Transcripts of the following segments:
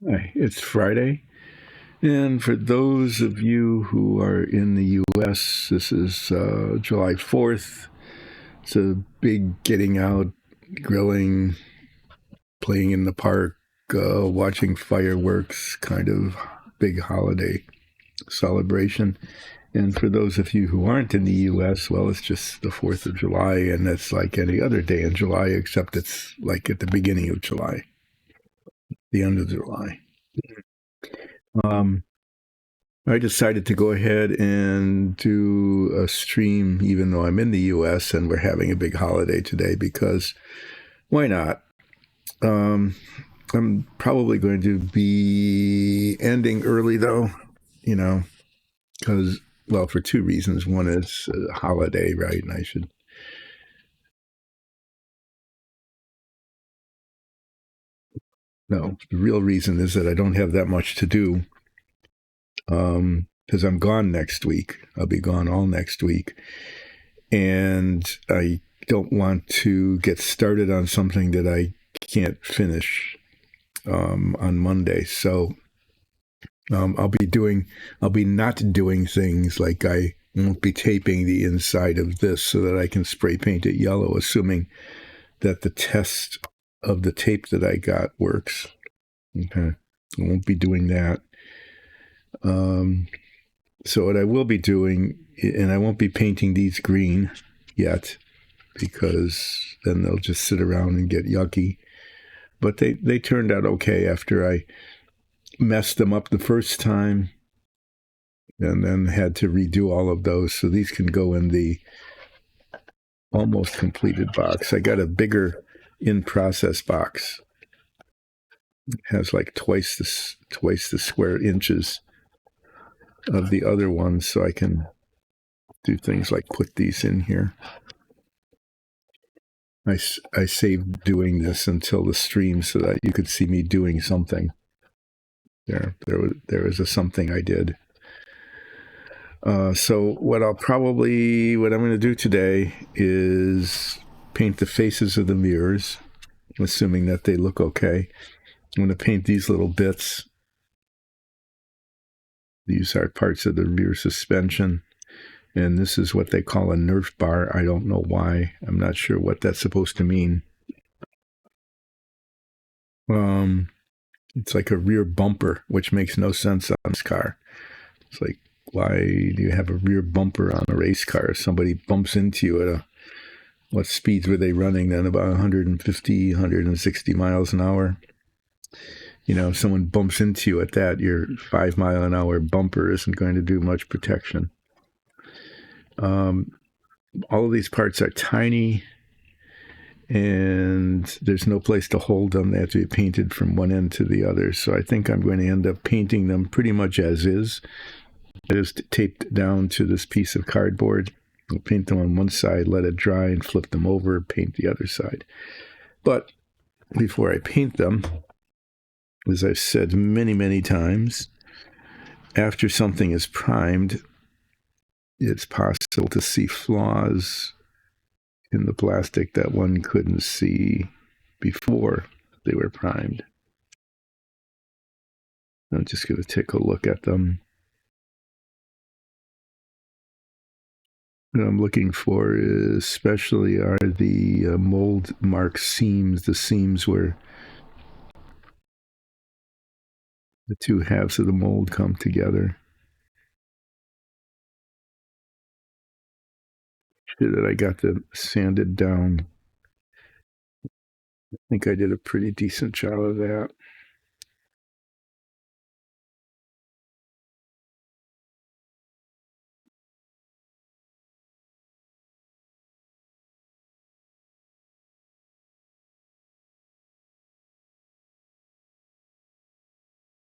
Hi, it's Friday. And for those of you who are in the U.S., this is July 4th. It's a big getting out, grilling, playing in the park, watching fireworks kind of big holiday celebration. And for those of you who aren't in the U.S., well, it's just the 4th of July, and it's like any other day in July, except it's like at the beginning of July, the end of July. I decided to go ahead and do a stream, even though I'm in the U.S. and we're having a big holiday today, because why not? I'm probably going to be ending early, though, because, well, for two reasons. One is a holiday, right? And I should. No, the real reason is that I don't have that much to do because I'm gone next week. I'll be gone all next week. And I don't want to get started on something that I can't finish on Monday. So I'll be not doing things like I won't be taping the inside of this so that I can spray paint it yellow, assuming that the test of the tape that I got works. Okay. I won't be doing that. So what I will be doing, and I won't be painting these green yet, because then they'll just sit around and get yucky. But they turned out okay after I messed them up the first time and then had to redo all of those. So these can go in the almost completed box. I got a bigger in-process box. It has like twice the square inches of the other one, so I can do things like put these in here. I saved doing this until the stream so that you could see me doing something. There was a something I did. So what I'm going to do today is paint the faces of the mirrors, assuming that they look okay. I'm going to paint these little bits. These are parts of the rear suspension. And this is what they call a Nerf bar. I don't know why. I'm not sure what that's supposed to mean. It's like a rear bumper, which makes no sense on this car. It's like, why do you have a rear bumper on a race car? If somebody bumps into you at what speeds were they running then? About 150, 160 miles an hour. If someone bumps into you at that, your 5 mile an hour bumper isn't going to do much protection. All of these parts are tiny, and there's no place to hold them. They have to be painted from one end to the other. So I think I'm going to end up painting them pretty much as is. Just taped down to this piece of cardboard. I'll paint them on one side, let it dry, and flip them over, paint the other side. But before I paint them, as I've said many, many times, after something is primed, it's possible to see flaws in the plastic that one couldn't see before they were primed. I'm just going to take a look at them. What I'm looking for especially are the mold mark seams, the seams where the two halves of the mold come together. Sure that I got them sanded down. I think I did a pretty decent job of that.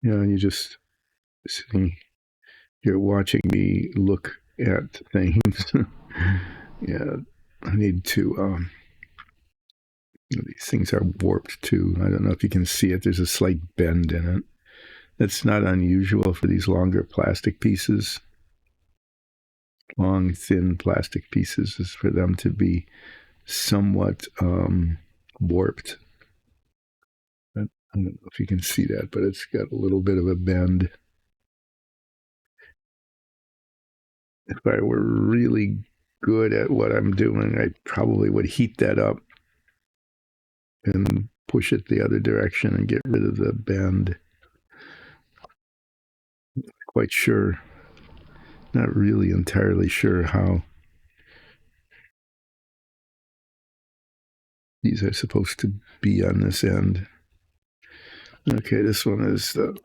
You just see, you're watching me look at things. Yeah, I need to, these things are warped too. I don't know if you can see it. There's a slight bend in it. That's not unusual for these longer plastic pieces. Long, thin plastic pieces is for them to be somewhat warped. But I don't know if you can see that, but it's got a little bit of a bend. If I were really good at what I'm doing, I probably would heat that up and push it the other direction and get rid of the bend. Quite sure, not really entirely sure how these are supposed to be on this end. Okay, this one is the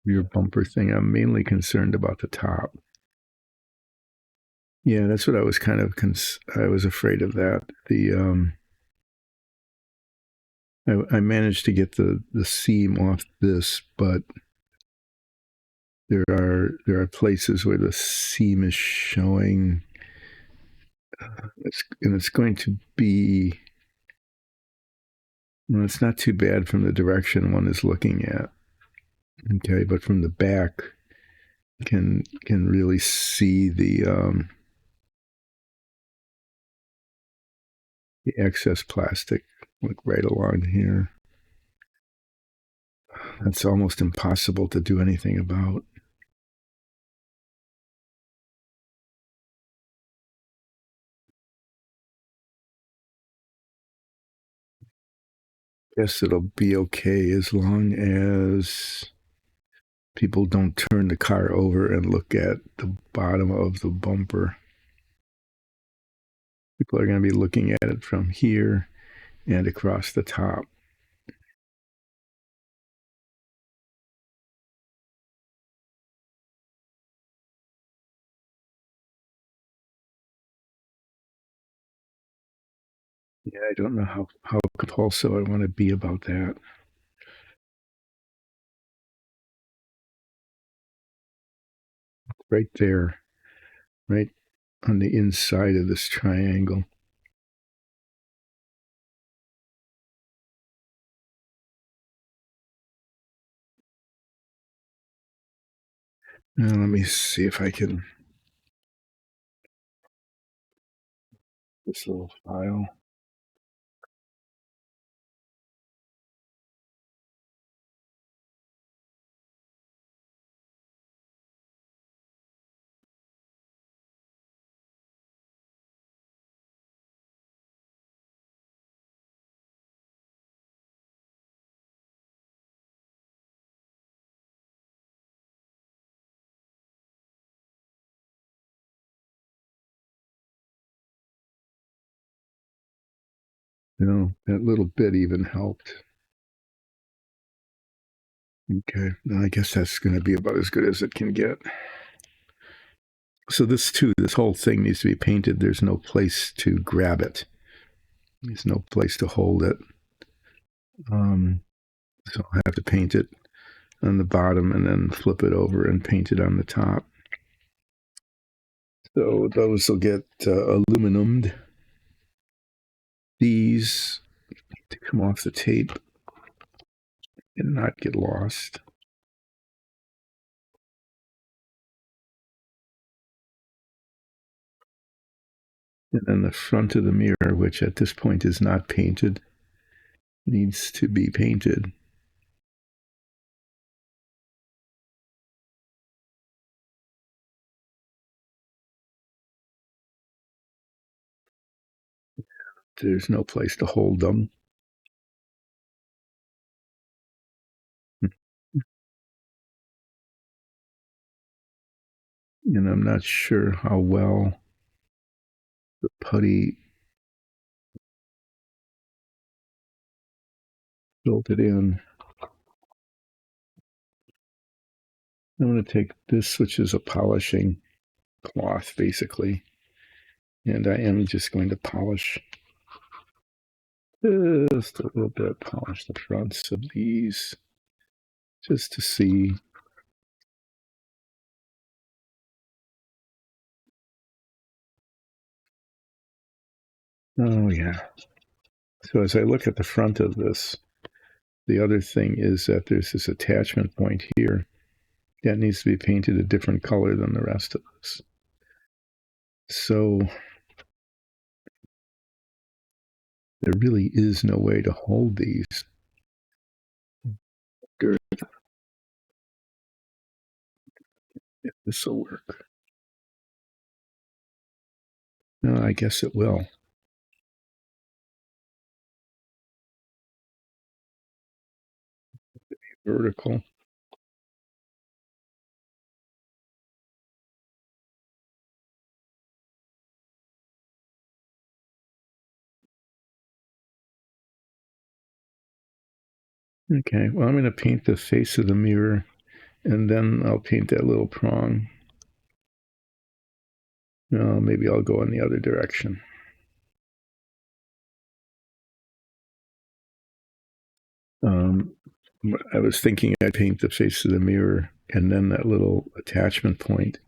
rear bumper thing. I'm mainly concerned about the top. Yeah, that's what I was kind of I was afraid of that. I managed to get the seam off this, but there are places where the seam is showing. It's going to be, well, it's not too bad from the direction one is looking at. Okay, but from the back, can really see the excess plastic, like right along here. That's almost impossible to do anything about. Guess it'll be okay as long as people don't turn the car over and look at the bottom of the bumper. People are going to be looking at it from here and across the top. Yeah, I don't know how compulsive I want to be about that. Right there, right on the inside of this triangle. Now let me see if I can, this little file. No, that little bit even helped. Okay, now I guess that's going to be about as good as it can get. So this whole thing needs to be painted. There's no place to grab it. There's no place to hold it. So I have to paint it on the bottom and then flip it over and paint it on the top. So those will get aluminum. These need to come off the tape and not get lost. And then the front of the mirror, which at this point is not painted, needs to be painted. There's no place to hold them. And I'm not sure how well the putty filled it in. I'm going to take this, which is a polishing cloth, basically, and I am just going to polish just a little bit, polish the fronts of these, just to see. Oh, yeah. So as I look at the front of this, the other thing is that there's this attachment point here that needs to be painted a different color than the rest of this. So There really is no way to hold these. If this will work. No, I guess it will. Vertical. Okay, well, I'm going to paint the face of the mirror, and then I'll paint that little prong. Maybe I'll go in the other direction. I was thinking I'd paint the face of the mirror and then that little attachment point,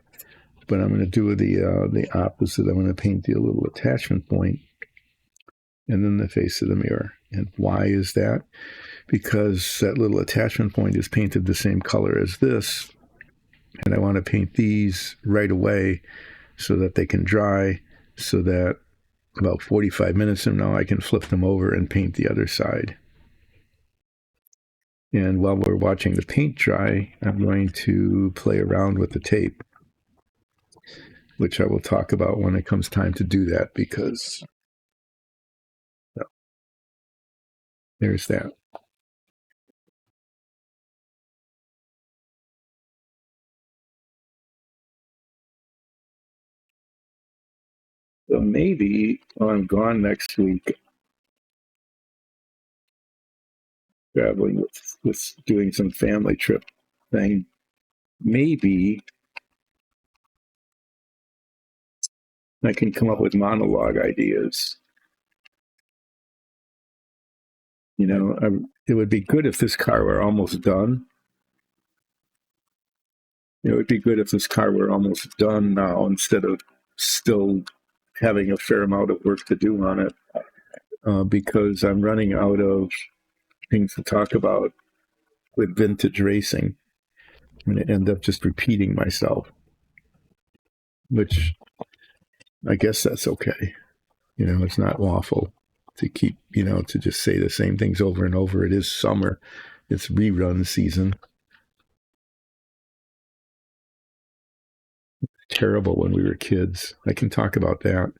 but I'm going to do the opposite. I'm going to paint the little attachment point and then the face of the mirror. And why is that? Because that little attachment point is painted the same color as this, and I want to paint these right away so that they can dry, so that about 45 minutes from now I can flip them over and paint the other side. And while we're watching the paint dry, I'm going to play around with the tape, which I will talk about when it comes time to do that, because there's that. So maybe while I'm gone next week, traveling with doing some family trip thing, maybe I can come up with monologue ideas. You know, it would be good if this car were almost done. It would be good if this car were almost done now instead of still having a fair amount of work to do on it, because I'm running out of things to talk about with vintage racing. I'm going to end up just repeating myself, which I guess that's okay. You know, it's not awful to keep, to just say the same things over and over. It is summer. It's rerun season. Terrible when we were kids. I can talk about that.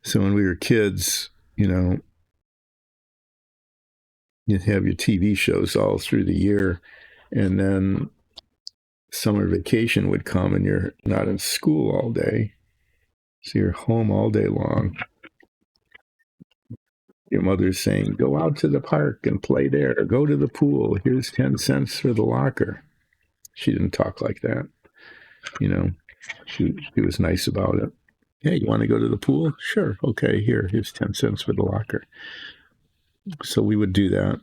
So when we were kids, you'd have your TV shows all through the year, and then summer vacation would come and you're not in school all day. So you're home all day long. Your mother's saying, go out to the park and play there. Go to the pool. Here's 10 cents for the locker. She didn't talk like that. She was nice about it. Hey, you want to go to the pool? Sure. Okay, here's 10 cents for the locker. So we would do that.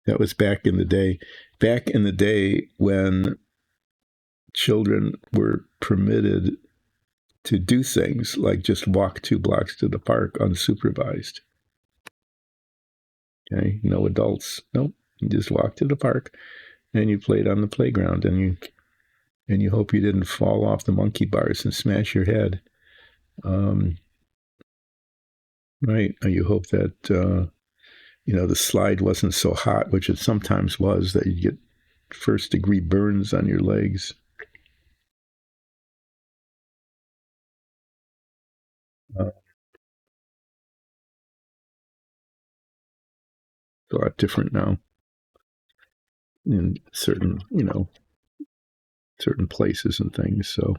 That was back in the day. Back in the day when children were permitted to do things like just walk 2 blocks to the park unsupervised. Okay, no adults. Nope. You just walk to the park and you played on the playground, and you hope you didn't fall off the monkey bars and smash your head. Right. You hope that the slide wasn't so hot, which it sometimes was, that you get first-degree burns on your legs. It's a lot different now in certain places and things. So,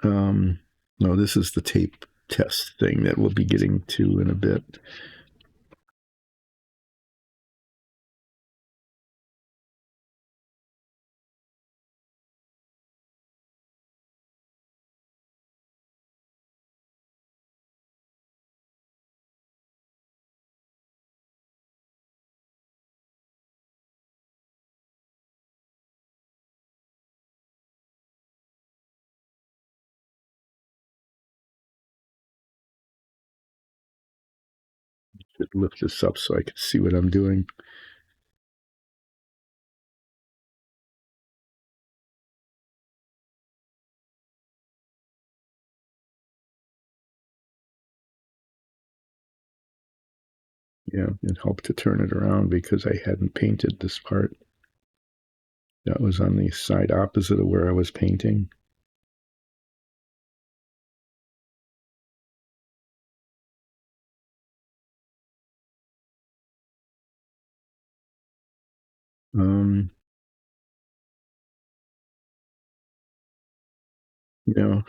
no, this is the tape test thing that we'll be getting to in a bit. Should lift this up so I can see what I'm doing. Yeah, it helped to turn it around because I hadn't painted this part. That was on the side opposite of where I was painting.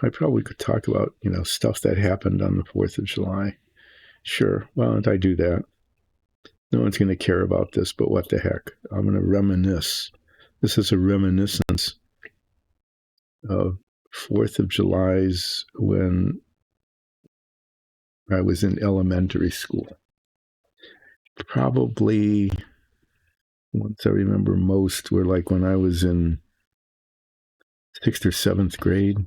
I probably could talk about, stuff that happened on the 4th of July. Sure, why don't I do that? No one's going to care about this, but what the heck? I'm going to reminisce. This is a reminiscence of 4th of July's when I was in elementary school. Probably ones I remember most were like when I was in 6th or 7th grade.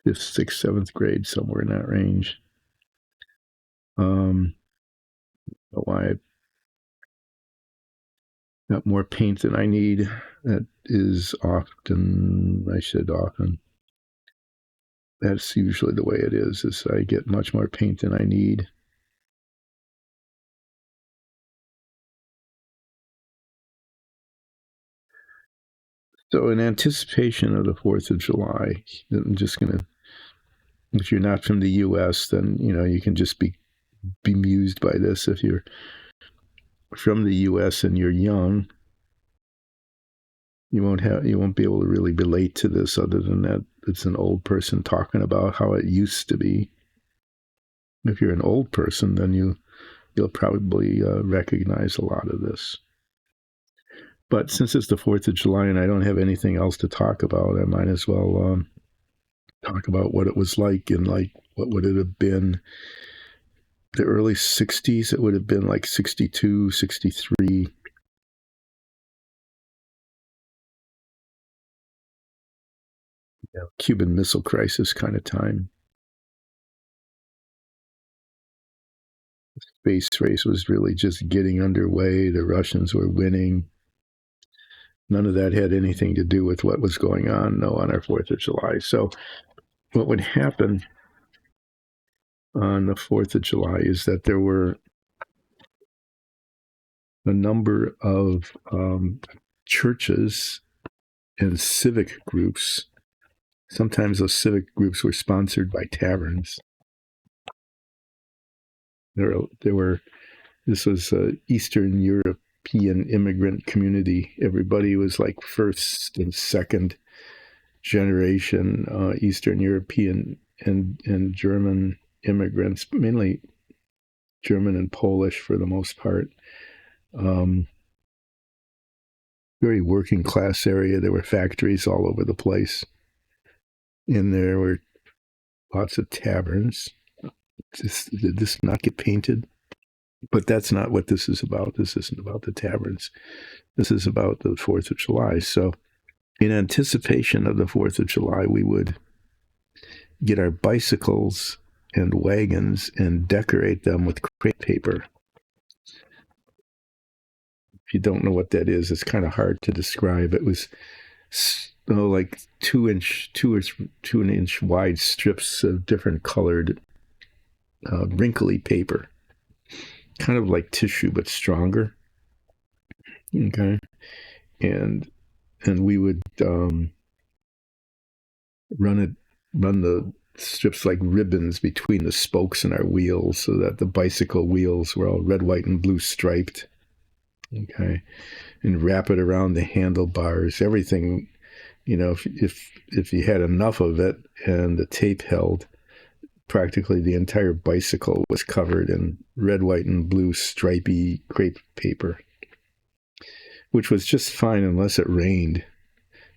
Fifth, 6th, 7th grade, somewhere in that range. Why I got more paint than I need. That is often, I said often. That's usually the way it is I get much more paint than I need. So in anticipation of the 4th of July, I'm just going to, if you're not from the U.S., then, you can just be bemused by this. If you're from the U.S. and you're young, you won't be able to really relate to this other than that it's an old person talking about how it used to be. If you're an old person, then you'll probably recognize a lot of this. But since it's the 4th of July and I don't have anything else to talk about, I might as well talk about what it was like in what would it have been? The early 60s, it would have been like 62, 63. Cuban Missile Crisis kind of time. The space race was really just getting underway. The Russians were winning. None of that had anything to do with what was going on, on our 4th of July. So what would happen on the 4th of July is that there were a number of churches and civic groups. Sometimes those civic groups were sponsored by taverns. This was an Eastern European immigrant community. Everybody was like first and second generation Eastern European and German immigrants, mainly German and Polish for the most part. Very working class area. There were factories all over the place. And there were lots of taverns. Did this not get painted? But that's not what this is about. This isn't about the taverns. This is about the 4th of July. So in anticipation of the 4th of July, we would get our bicycles and wagons and decorate them with crepe paper. If you don't know what that is, it's kind of hard to describe. It was like 2-inch wide strips of different colored wrinkly paper, kind of like tissue but stronger. Okay, and we would run the strips like ribbons between the spokes in our wheels so that the bicycle wheels were all red, white, and blue striped. Okay, and wrap it around the handlebars. Everything, if you had enough of it and the tape held, practically the entire bicycle was covered in red, white, and blue stripy crepe paper, which was just fine unless it rained.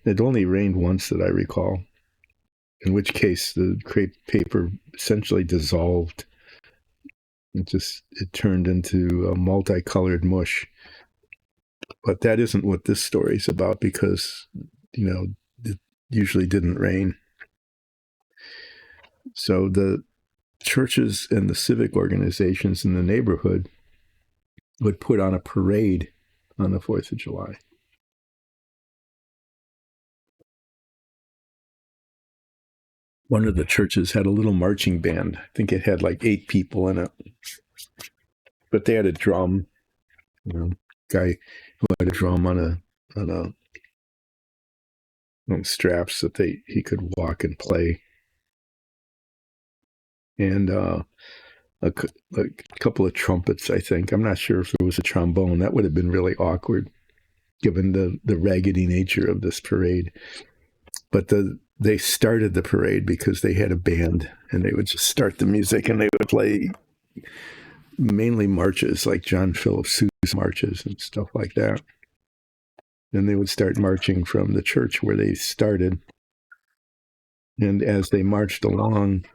It only rained once that I recall, in which case the crepe paper essentially dissolved. It turned into a multicolored mush. But that isn't what this story's about because, it usually didn't rain. So the churches and the civic organizations in the neighborhood would put on a parade on the 4th of July. One of the churches had a little marching band. I think it had like 8 people in it. But they had a drum. Guy who had a drum on straps that he could walk and play. And a couple of trumpets, I think. I'm not sure if there was a trombone. That would have been really awkward, given the raggedy nature of this parade. But they started the parade because they had a band, and they would just start the music, and they would play mainly marches, like John Philip Sousa marches and stuff like that. Then they would start marching from the church where they started. And as they marched along,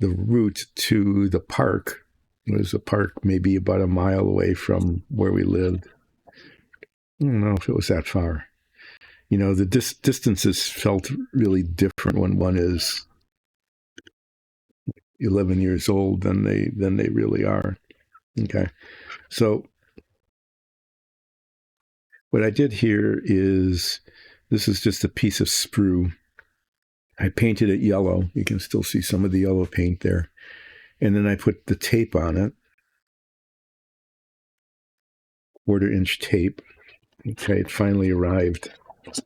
the route to the park was a park maybe about a mile away from where we lived. I don't know if it was that far. The distances felt really different when one is 11 years old than they really are. Okay. So what I did here is, this is just a piece of sprue. I painted it yellow. You can still see some of the yellow paint there. And then I put the tape on it, 1/4-inch tape. Okay, it finally arrived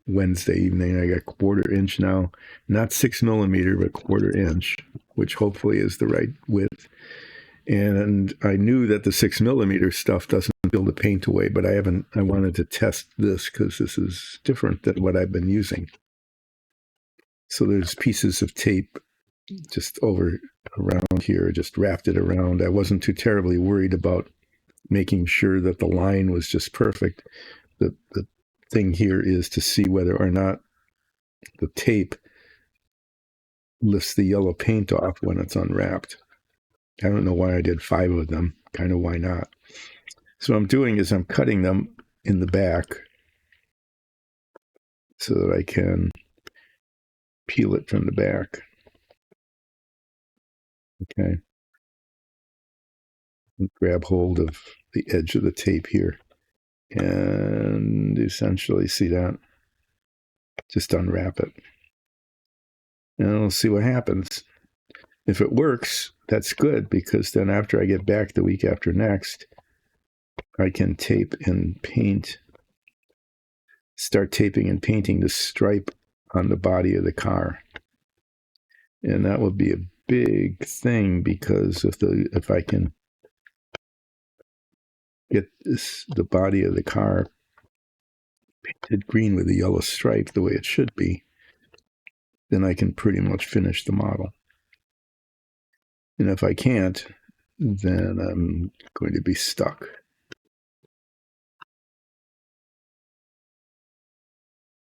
Wednesday evening. I got 1/4-inch now, not 6 millimeter, but 1/4-inch, which hopefully is the right width. And I knew that the 6 millimeter stuff doesn't peel the paint away, but I wanted to test this because this is different than what I've been using. So there's pieces of tape just around here, just wrapped it around. I wasn't too terribly worried about making sure that the line was just perfect. The thing here is to see whether or not the tape lifts the yellow paint off when it's unwrapped. I don't know why I did 5 of them. Kind of why not. So what I'm doing is I'm cutting them in the back so that I can peel it from the back. Okay. And grab hold of the edge of the tape here. And essentially, see that? Just unwrap it. And we'll see what happens. If it works, that's good, because then after I get back the week after next, I can tape and paint, start taping and painting the stripe on the body of the car. And that would be a big thing, because if I can get the body of the car painted green with a yellow stripe the way it should be, then I can pretty much finish the model. And if I can't, then I'm going to be stuck.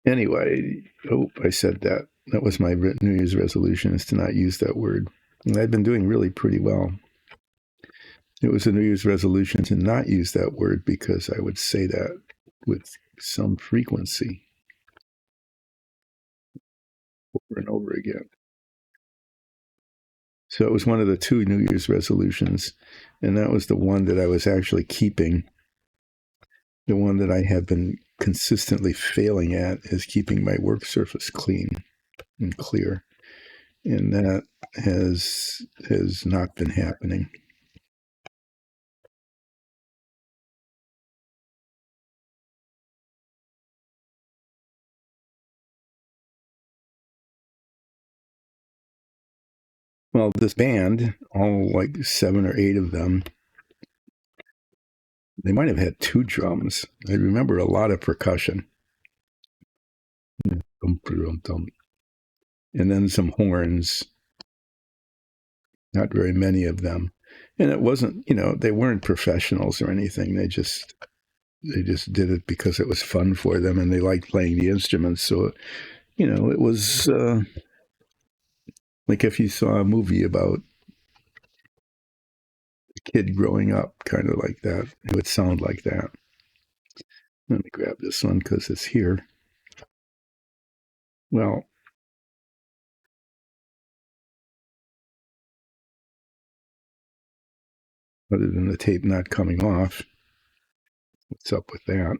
Anyway, I said that. That was my New Year's resolution, is to not use that word. And I've been doing really pretty well. It was a New Year's resolution to not use that word, because I would say that with some frequency over and over again. So it was one of the 2 New Year's resolutions, and that was the one that I was actually keeping. The one that I have been consistently failing at is keeping my work surface clean and clear. And that has not been happening. Well, this band, all like 7 or 8 of them, they might have had 2 drums. I remember a lot of percussion. And then some horns. Not very many of them. And it wasn't, they weren't professionals or anything. They just did it because it was fun for them, and they liked playing the instruments. So, it was like if you saw a movie about a kid growing up, kind of like that. It would sound like that. Let me grab this one because it's here. Well, other than the tape not coming off, what's up with that?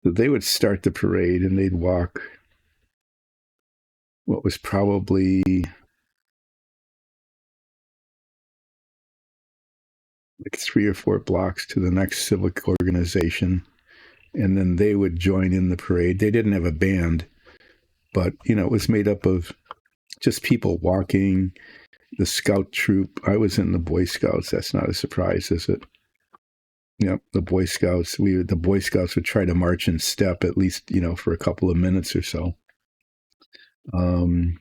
So they would start the parade and they'd walk what was probably like 3 or 4 blocks to the next civic organization. And then they would join in the parade. They didn't have a band, but, it was made up of just people walking, the scout troop. I was in the Boy Scouts. That's not a surprise, is it? Yep, the Boy Scouts. The Boy Scouts would try to march in step at least, for a couple of minutes or so. The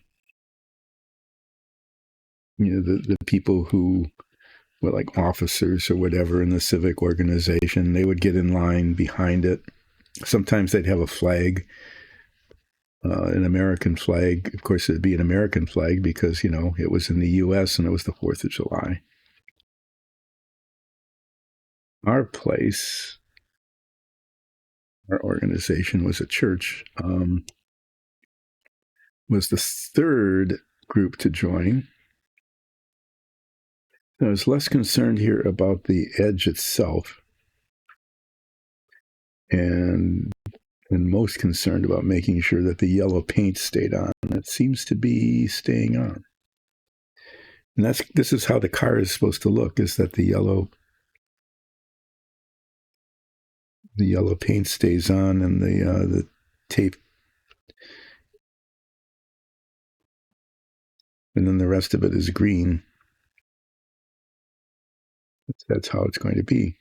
people who were like officers or whatever in the civic organization, they would get in line behind it. Sometimes they'd have a flag, an American flag. Of course, it'd be an American flag because, it was in the U.S. and it was the 4th of July. Our place, our organization was a church, was the third group to join. I was less concerned here about the edge itself and most concerned about making sure that the yellow paint stayed on. It seems to be staying on. And this is how the car is supposed to look, is that the yellow paint stays on and the tape, and then the rest of it is green. That's how it's going to be.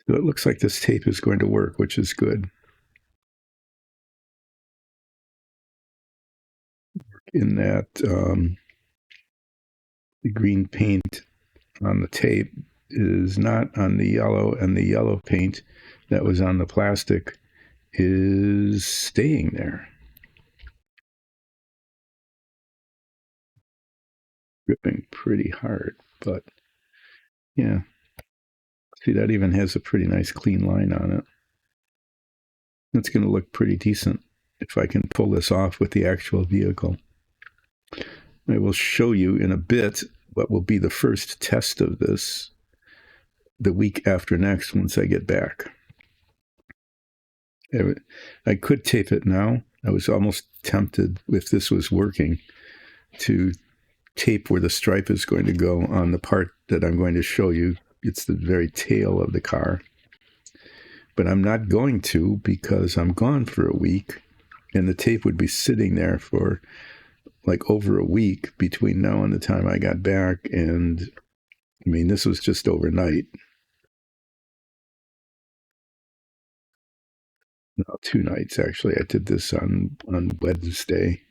So it looks like this tape is going to work, which is good. In that the green paint on the tape is not on the yellow, and the yellow paint that was on the plastic is staying there. Gripping pretty hard, but yeah. See, that even has a pretty nice clean line on it. It's going to look pretty decent if I can pull this off with the actual vehicle. I will show you in a bit what will be the first test of this the week after next once I get back. I could tape it now. I was almost tempted, if this was working, to tape where the stripe is going to go on the part that I'm going to show you. It's the very tail of the car. But I'm not going to, because I'm gone for a week, and the tape would be sitting there for like over a week between now and the time I got back. And I mean, this was just overnight. No, 2 nights actually. I did this on Wednesday.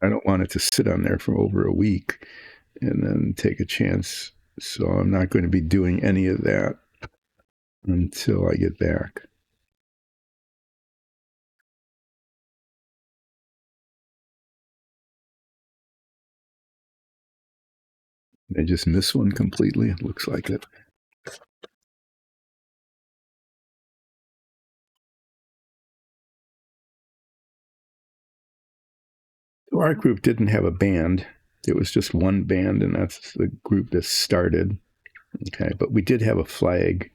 I don't want it to sit on there for over a week and then take a chance. So I'm not going to be doing any of that until I get back. I just missed one completely. It looks like it. So our group didn't have a band. It was just one band, and that's the group that started. Okay, but we did have a flag.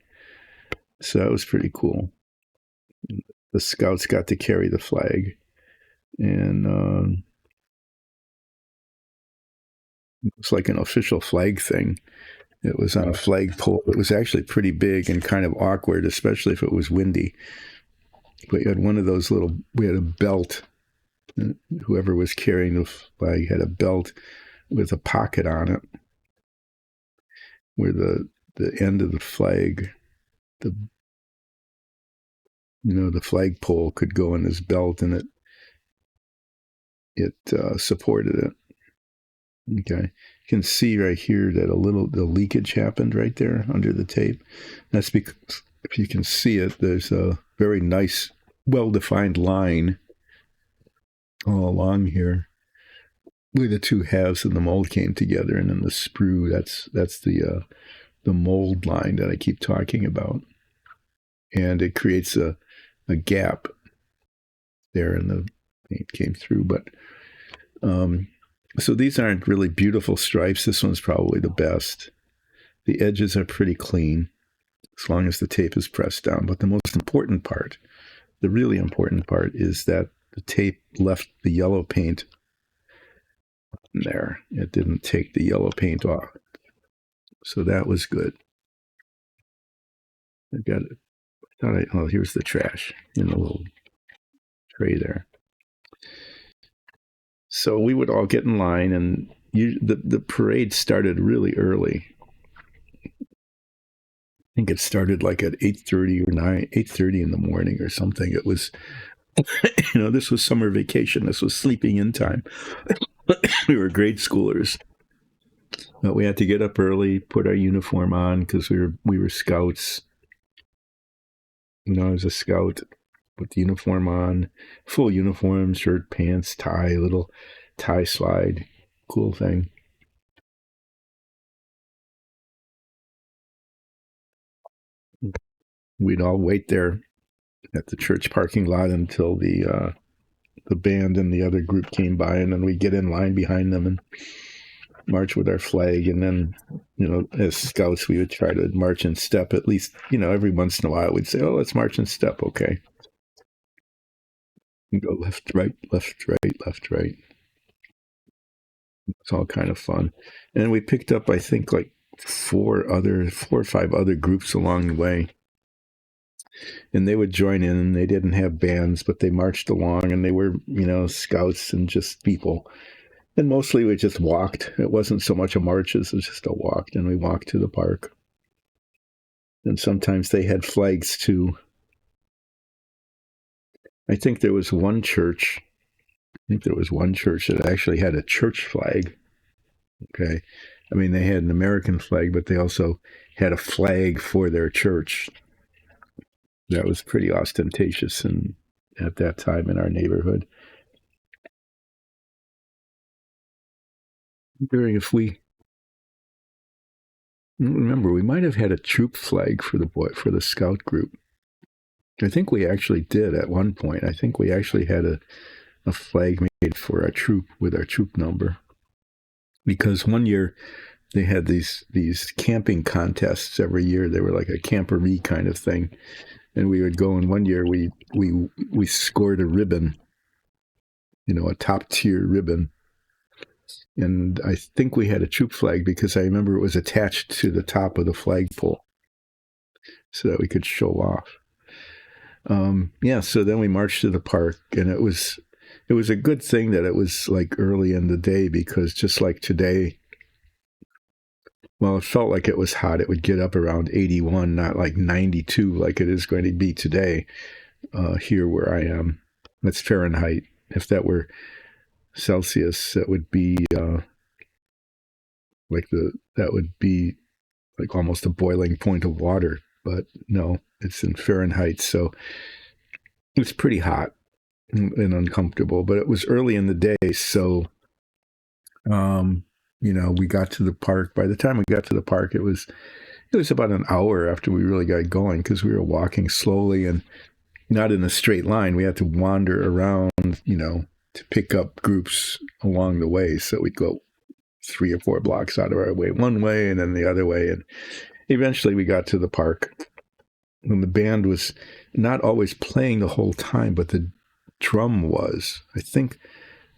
So that was pretty cool. The scouts got to carry the flag. And it was like an official flag thing. It was on a flagpole. It was actually pretty big and kind of awkward, especially if it was windy. But you had one of those we had a belt. Whoever was carrying the flag had a belt with a pocket on it where the end of the flag, the flagpole could go in this belt, and it supported it. Okay, you can see right here that the leakage happened right there under the tape. That's because, if you can see it, there's a very nice, well-defined line all along here where the two halves of the mold came together, and then the sprue, that's the the mold line that I keep talking about. And it creates a gap there, and the paint came through. But so these aren't really beautiful stripes. This one's probably the best. The edges are pretty clean, as long as the tape is pressed down. But the most important part, the really important part, is that the tape left the yellow paint there. It didn't take the yellow paint off. So that was good. I got it. Oh, here's the trash in the little tray there. So we would all get in line, and the parade started really early. I think it started like at 8:30 or 8:30 in the morning or something. It was, this was summer vacation. This was sleeping in time. We were grade schoolers, but we had to get up early, put our uniform on because we were scouts. I was a scout. Put the uniform on, full uniform, shirt, pants, tie, little tie slide, cool thing. We'd all wait there at the church parking lot until the band and the other group came by, and then we'd get in line behind them and march with our flag. And then, as scouts, we would try to march in step. At least, every once in a while, we'd say, "Oh, let's march in step." Okay. And go left, right, left, right, left, right. It's all kind of fun. And we picked up, I think, like 4 or 5 other groups along the way. And they would join in, and they didn't have bands, but they marched along, and they were, scouts and just people. And mostly we just walked. It wasn't so much a march as it was just a walk. And we walked to the park. And sometimes they had flags too. I think there was one church that actually had a church flag. Okay. I mean, they had an American flag, but they also had a flag for their church. That was pretty ostentatious at that time in our neighborhood. I'm wondering if we remember, we might have had a troop flag for the scout group. I think we actually did at one point. I think we actually had a flag made for our troop with our troop number. Because one year they had these camping contests every year. They were like a camporee kind of thing. And we would go, and one year we scored a ribbon, a top tier ribbon. And I think we had a troop flag because I remember it was attached to the top of the flagpole so that we could show off. So then we marched to the park, and it was a good thing that it was like early in the day, because just like today, well, it felt like it was hot. It would get up around 81, not like 92 like it is going to be today here where I am. That's Fahrenheit. If that were Celsius, that would be that would be like almost a boiling point of water. But no, it's in Fahrenheit, so it's pretty hot and uncomfortable. But it was early in the day, so we got to the park. By the time we got to the park, it was about an hour after we really got going, because we were walking slowly and not in a straight line. We had to wander around, to pick up groups along the way. So we'd go 3 or 4 blocks out of our way one way and then the other way. And eventually we got to the park, and the band was not always playing the whole time, but the drum was. I think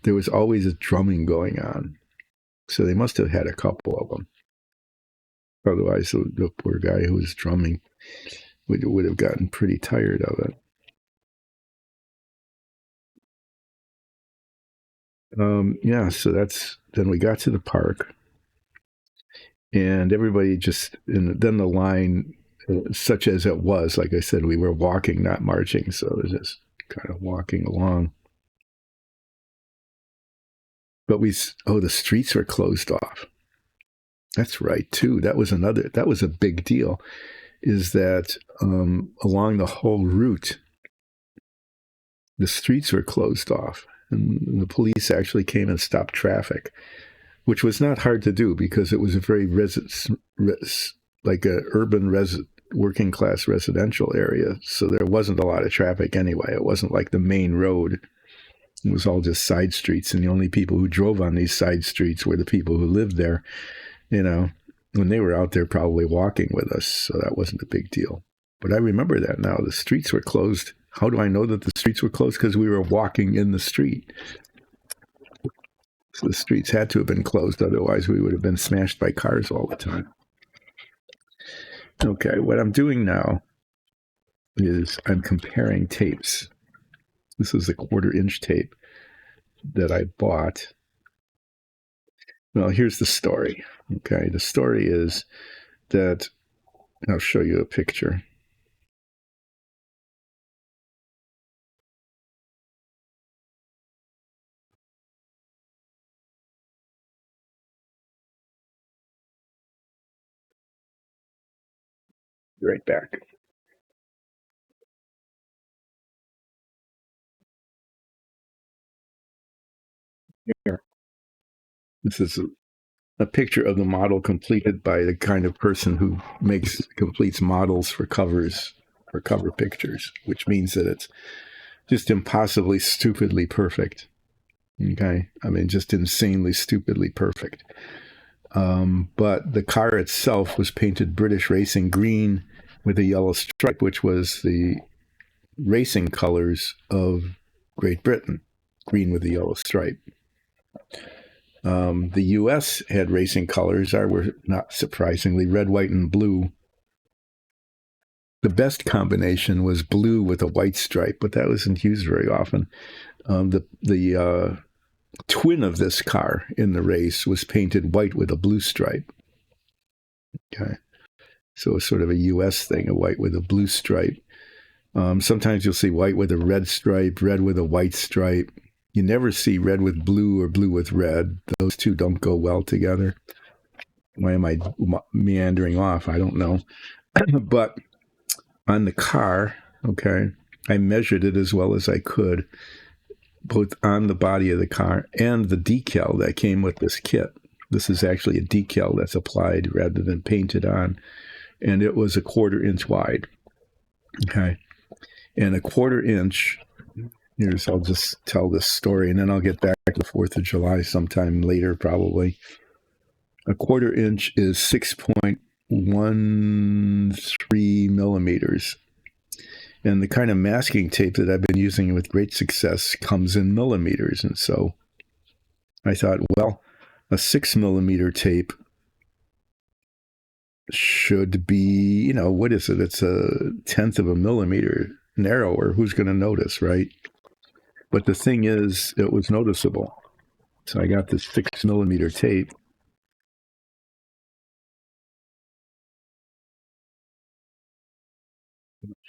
there was always a drumming going on. So they must have had a couple of them. Otherwise, the poor guy who was drumming would have gotten pretty tired of it. So then we got to the park, and everybody and then the line, such as it was, like I said, we were walking, not marching, so it was just kind of walking along. But the streets were closed off. That's right, too. That was a big deal, is that along the whole route, the streets were closed off. And the police actually came and stopped traffic, which was not hard to do because it was a very like a urban working class residential area, so there wasn't a lot of traffic anyway. It wasn't like the main road. It was all just side streets, and the only people who drove on these side streets were the people who lived there, you know, when they were out there probably walking with us, so that wasn't a big deal. But I remember that now. The streets were closed. How do I know that the streets were closed? Because we were walking in the street. So the streets had to have been closed, otherwise we would have been smashed by cars all the time. Okay, what I'm doing now is I'm comparing tapes. This is a 1/4-inch tape that I bought. Well, here's the story. Okay, the story is that I'll show you a picture. Be right back. Here. This is a picture of the model completed by the kind of person who completes models for covers, for cover pictures, which means that it's just impossibly stupidly perfect. Okay, I mean, just insanely stupidly perfect. But the car itself was painted British racing green with a yellow stripe, which was the racing colors of Great Britain, green with a yellow stripe. The U.S. had racing colors. Ours were, not surprisingly, red, white, and blue. The best combination was blue with a white stripe, but that wasn't used very often. The twin of this car in the race was painted white with a blue stripe. Okay, so it's sort of a U.S. thing, a white with a blue stripe. Sometimes you'll see white with a red stripe, red with a white stripe. You never see red with blue or blue with red. Those two don't go well together. Why am I meandering off? I don't know. But on the car, okay, I measured it as well as I could, both on the body of the car and the decal that came with this kit. This is actually a decal that's applied rather than painted on. And it was a 1/4 inch wide. Okay. And a 1/4 inch, I'll just tell this story and then I'll get back to the 4th of July sometime later, probably. A 1/4 inch is 6.13 millimeters. And the kind of masking tape that I've been using with great success comes in millimeters. And so I thought, well, a 6 millimeter tape should be, what is it? It's 1/10 of a millimeter narrower. Who's going to notice, right? But the thing is, it was noticeable. So I got this 6 millimeter tape.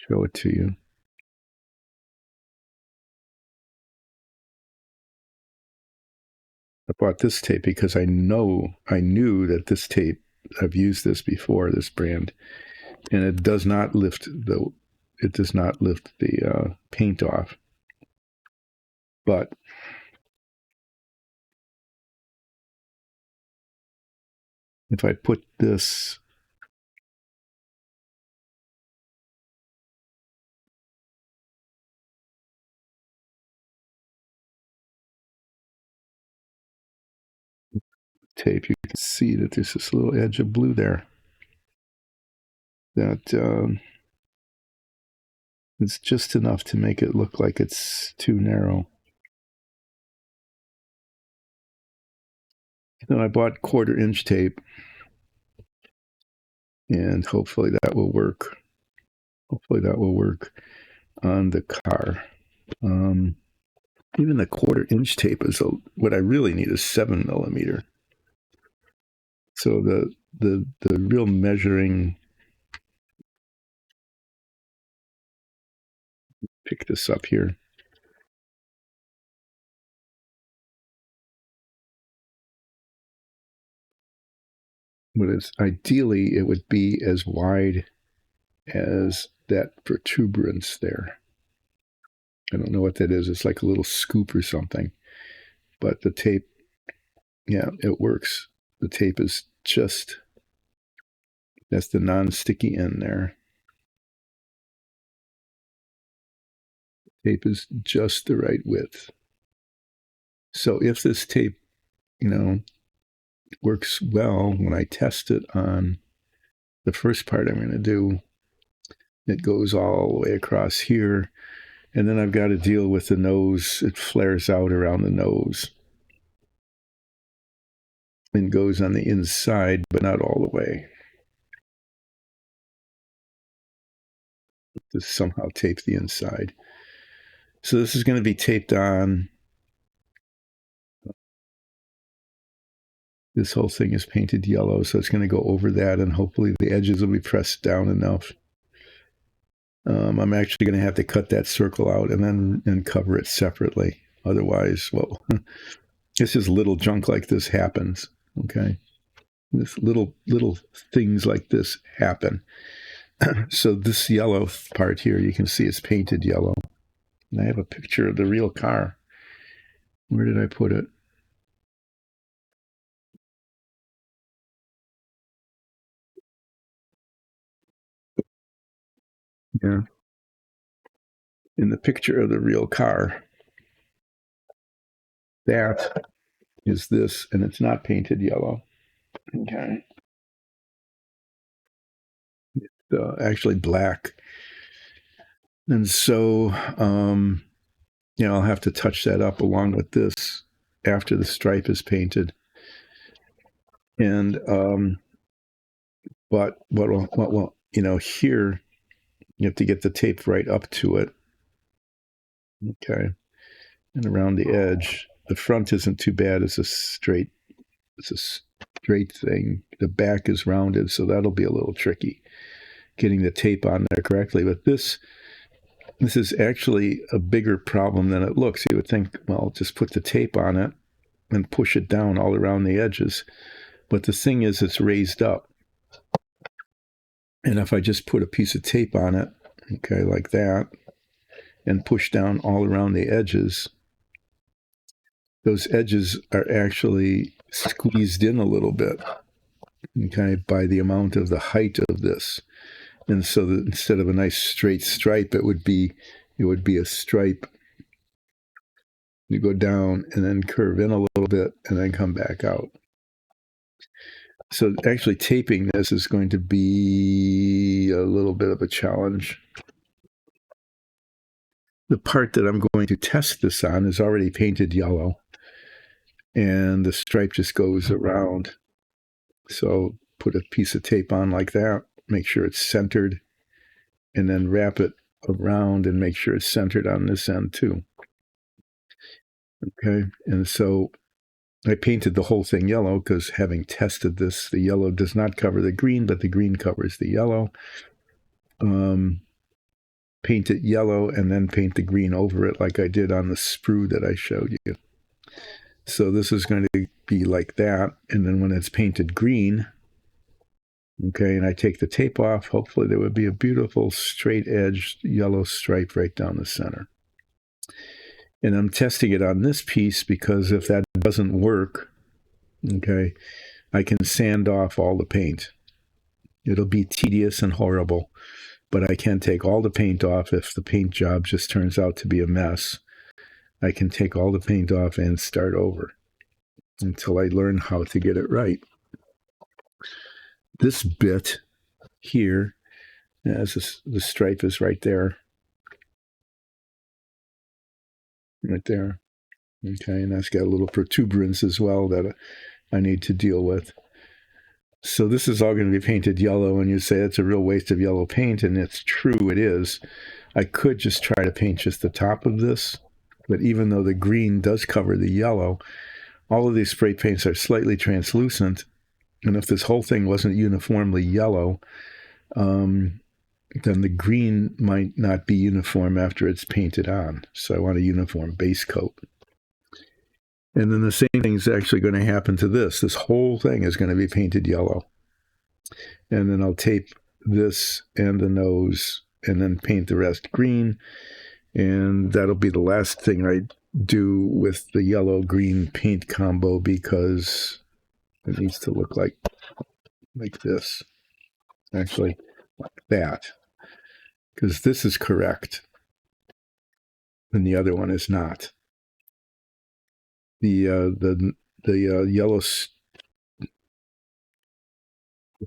Show it to you. I bought this tape because I knew that this tape, I've used this before, this brand, and it does not lift the paint off. But if I put this tape, you can see that there's this little edge of blue there that it's just enough to make it look like it's too narrow. So I bought 1/4 inch tape, and hopefully that will work. Hopefully that will work on the car. Even the 1/4 inch tape is what I really need is 7 millimeter. So the real measuring, pick this up here. But it's ideally it would be as wide as that protuberance there. I don't know what that is. It's like a little scoop or something. But the tape, yeah, it works. The tape is just That's the non-sticky end there. Tape is just the right width. So if this tape, works well when I test it on the first part I'm going to do, it goes all the way across here. And then I've got to deal with the nose. It flares out around the nose and goes on the inside, but not all the way. Just somehow tape the inside. So this is going to be taped on. This whole thing is painted yellow, so it's going to go over that, and hopefully the edges will be pressed down enough. I'm actually going to have to cut that circle out and cover it separately. Otherwise, well, it's just little junk like this happens. Okay, this little things like this happen. So this yellow part here, you can see it's painted yellow. And I have a picture of the real car. Where did I put it? Yeah. In the picture of the real car. That is this, and it's not painted yellow. Okay. It's actually black. And so, I'll have to touch that up along with this after the stripe is painted. And, but here, you have to get the tape right up to it. Okay. And around the edge. The front isn't too bad. It's a straight thing. The back is rounded, so that'll be a little tricky, getting the tape on there correctly. But this is actually a bigger problem than it looks. You would think, well, just put the tape on it and push it down all around the edges. But the thing is, it's raised up. And if I just put a piece of tape on it, okay, like that, and push down all around the edges, those edges are actually squeezed in a little bit, okay, by the amount of the height of this. And so that instead of a nice straight stripe, it would be a stripe. You go down and then curve in a little bit and then come back out. So actually taping this is going to be a little bit of a challenge. The part that I'm going to test this on is already painted yellow, and the stripe just goes around. So put a piece of tape on like that, make sure it's centered, and then wrap it around and make sure it's centered on this end too. Okay, and so I painted the whole thing yellow because having tested this, the yellow does not cover the green, but the green covers the yellow. Paint it yellow and then paint the green over it like I did on the sprue that I showed you. So this is going to be like that. And then when it's painted green, okay, and I take the tape off, hopefully there would be a beautiful straight edged yellow stripe right down the center. And I'm testing it on this piece because if that doesn't work, okay, I can sand off all the paint. It'll be tedious and horrible, but I can take all the paint off if the paint job just turns out to be a mess. I can take all the paint off and start over until I learn how to get it right. This bit here, as the stripe is right there. Right there. Okay, and that's got a little protuberance as well that I need to deal with. So this is all going to be painted yellow, and you say it's a real waste of yellow paint, and it's true, it is. I could just try to paint just the top of this, but even though the green does cover the yellow, all of these spray paints are slightly translucent, and if this whole thing wasn't uniformly yellow, then the green might not be uniform after it's painted on. So I want a uniform base coat. And then the same thing is actually going to happen to this. This whole thing is going to be painted yellow. And then I'll tape this and the nose and then paint the rest green. And that'll be the last thing I do with the yellow-green paint combo because it needs to look like this. actually, like that, because this is correct and the other one is not. The yellow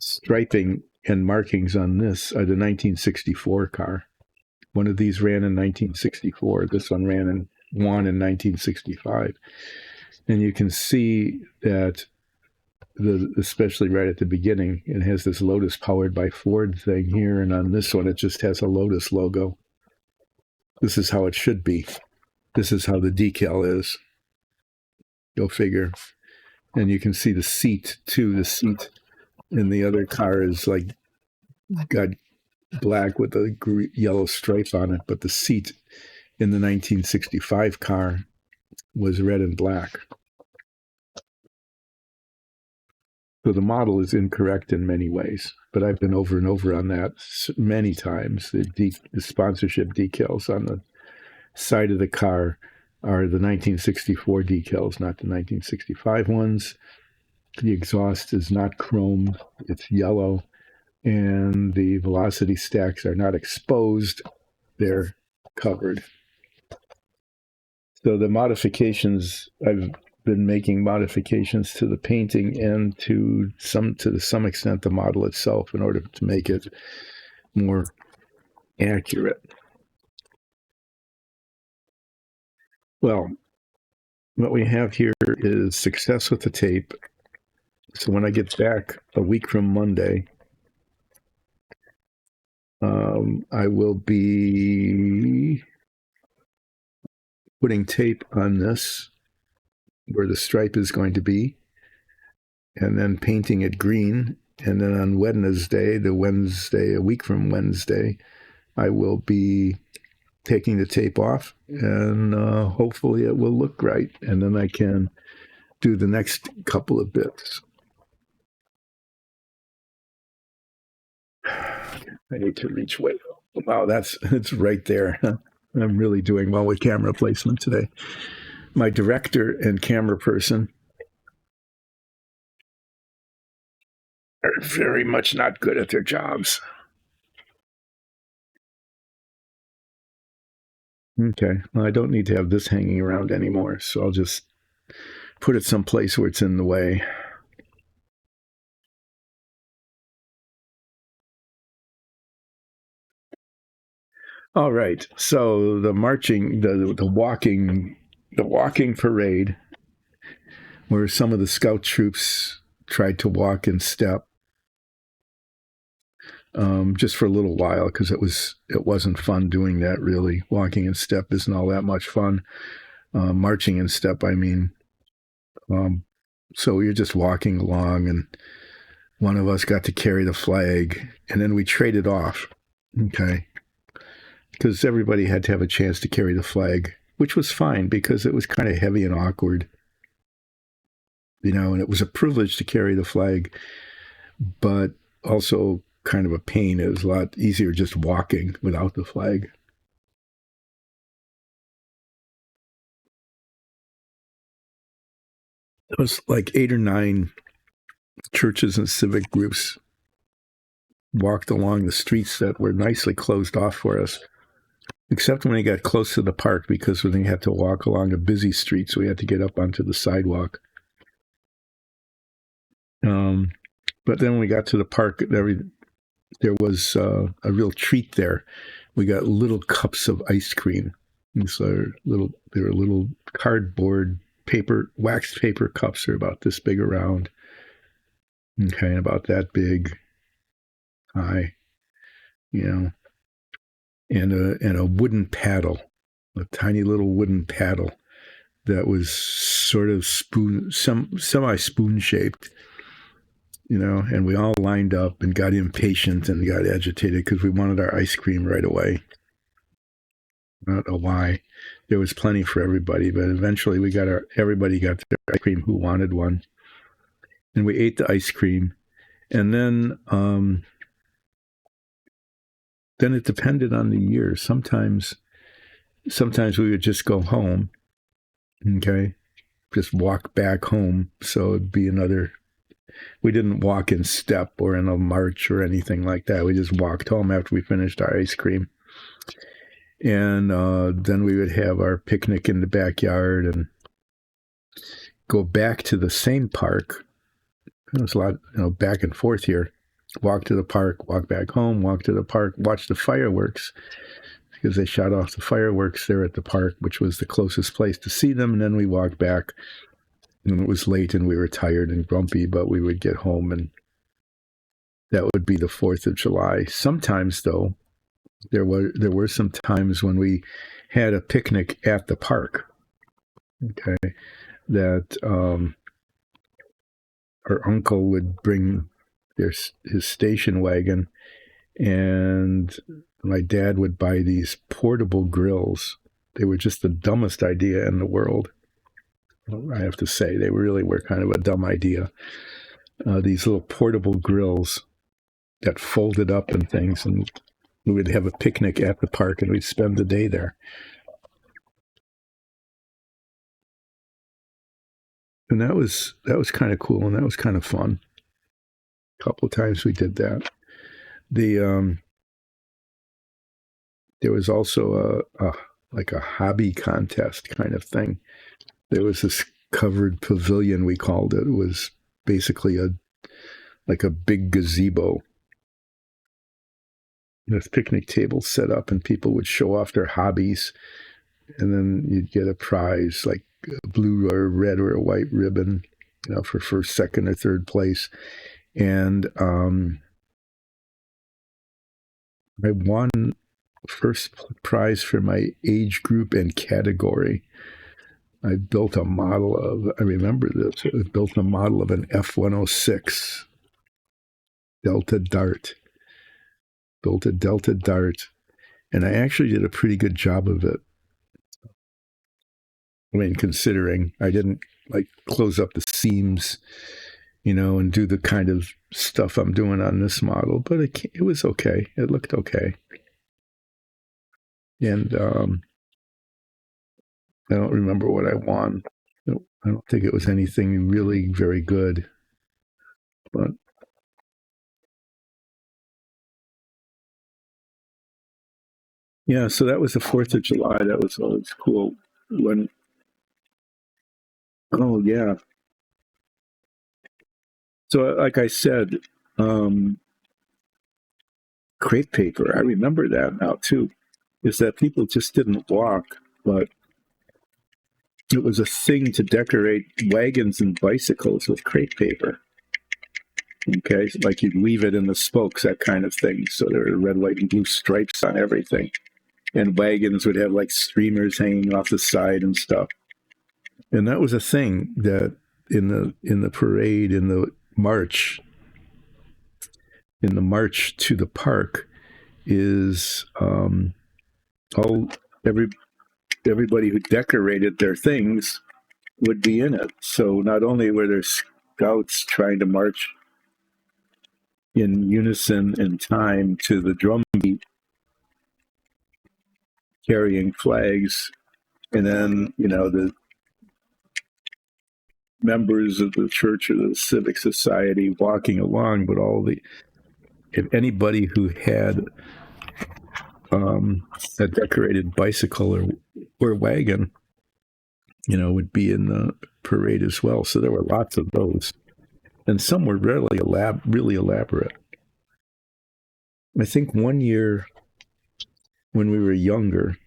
striping and markings on this are the 1964 car. One of these ran in 1964. This one won in 1965. And you can see that, especially right at the beginning, it has this Lotus powered by Ford thing here. And on this one, it just has a Lotus logo. This is how it should be. This is how the decal is. Go figure. And you can see the seat, too. The seat in the other car is like got black with a yellow stripe on it, but the seat in the 1965 car was red and black. So the model is incorrect in many ways, but I've been over and over on that many times. The sponsorship decals on the side of the car are the 1964 decals, not the 1965 ones. The exhaust is not chrome, it's yellow, and the velocity stacks are not exposed, they're covered. So the modifications, I've been making modifications to the painting and to some extent the model itself in order to make it more accurate. Well, what we have here is success with the tape. So when I get back a week from Monday, I will be putting tape on this where the stripe is going to be, and then painting it green. And then on Wednesday, a week from Wednesday, I will be taking the tape off, and hopefully it will look right. And then I can do the next couple of bits. I need to reach way. Wow, it's right there. I'm really doing well with camera placement today. My director and camera person are very much not good at their jobs. Okay, well, I don't need to have this hanging around anymore, so I'll just put it someplace where it's in the way. All right, so the walking parade, where some of the scout troops tried to walk in step, just for a little while, because it wasn't fun doing that. Really, walking in step isn't all that much fun. Marching in step, I mean. So you're just walking along, and one of us got to carry the flag, and then we traded off. Okay. Because everybody had to have a chance to carry the flag, which was fine because it was kind of heavy and awkward, and it was a privilege to carry the flag, but also kind of a pain. It was a lot easier just walking without the flag. It was like 8 or 9 churches and civic groups walked along the streets that were nicely closed off for us. Except when we got close to the park, because we had to walk along a busy street, so we had to get up onto the sidewalk. But then when we got to the park, there was a real treat there. We got little cups of ice cream. And so they were little cardboard waxed paper cups. They're about this big around. Okay, about that big, high, and a wooden paddle, a tiny little wooden paddle that was sort of semi-spoon shaped, and we all lined up and got impatient and got agitated because we wanted our ice cream right away. I don't know why. There was plenty for everybody, but eventually everybody got their ice cream who wanted one. And we ate the ice cream, and then it depended on the year. Sometimes we would just go home, okay, just walk back home. So it'd be another we didn't walk in step or in a march or anything like that. We just walked home after we finished our ice cream. And then we would have our picnic in the backyard and go back to the same park. There was a lot, back and forth here. Walk to the park, walk back home, walk to the park, watch the fireworks, because they shot off the fireworks there at the park, which was the closest place to see them. And then we walked back, and it was late and we were tired and grumpy, but we would get home, and that would be the 4th of July. Sometimes, though, there were some times when we had a picnic at the park, okay, that our uncle would bring his station wagon, and my dad would buy these portable grills. They were just the dumbest idea in the world. I have to say, they really were kind of a dumb idea. These little portable grills that folded up and things, and we would have a picnic at the park, and we'd spend the day there. And that was kind of cool, and that was kind of fun. A couple of times we did that. There was also like a hobby contest kind of thing. There was this covered pavilion, we called it. It was basically like a big gazebo. This picnic table set up, and people would show off their hobbies, and then you'd get a prize, like a blue or a red or a white ribbon, for first, second, or third place. And I won first prize for my age group and category. I built a model of, I remember this, I built a model of an F-106 Delta Dart. Built a Delta Dart, and I actually did a pretty good job of it. I mean, considering I didn't close up the seams, and do the kind of stuff I'm doing on this model, but it was okay. It looked okay. And I don't remember what I won. I don't think it was anything really very good, but yeah, so that was the 4th of July. That was always cool. Oh, yeah. So, like I said, crepe paper, I remember that now, too, is that people just didn't walk, but it was a thing to decorate wagons and bicycles with crepe paper. Okay, like you'd weave it in the spokes, that kind of thing. So there were red, white, and blue stripes on everything. And wagons would have streamers hanging off the side and stuff. And that was a thing that in the parade, in the march to the park, is everybody who decorated their things would be in it. So not only were there scouts trying to march in unison in time to the drum beat, carrying flags, and then the members of the church or the civic society walking along, but if anybody who had a decorated bicycle or wagon, would be in the parade as well. So there were lots of those, and some were really elaborate. I think one year when we were younger,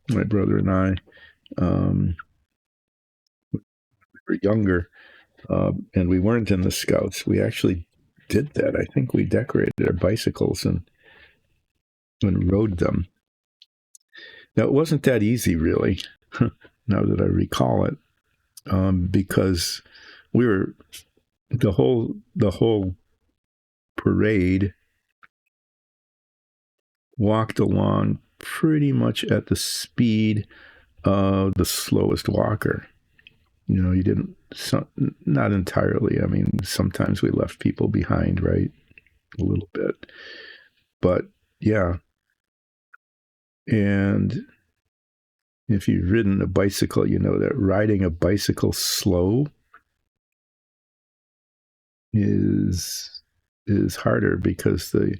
my brother and I, were younger, and we weren't in the Scouts, we actually did that. I think we decorated our bicycles and rode them. Now, it wasn't that easy, really, now that I recall it, because we were the whole parade walked along pretty much at the speed of the slowest walker. You didn't, not entirely. I mean, sometimes we left people behind, right? A little bit. But yeah. And if you've ridden a bicycle, you know that riding a bicycle slow is harder because the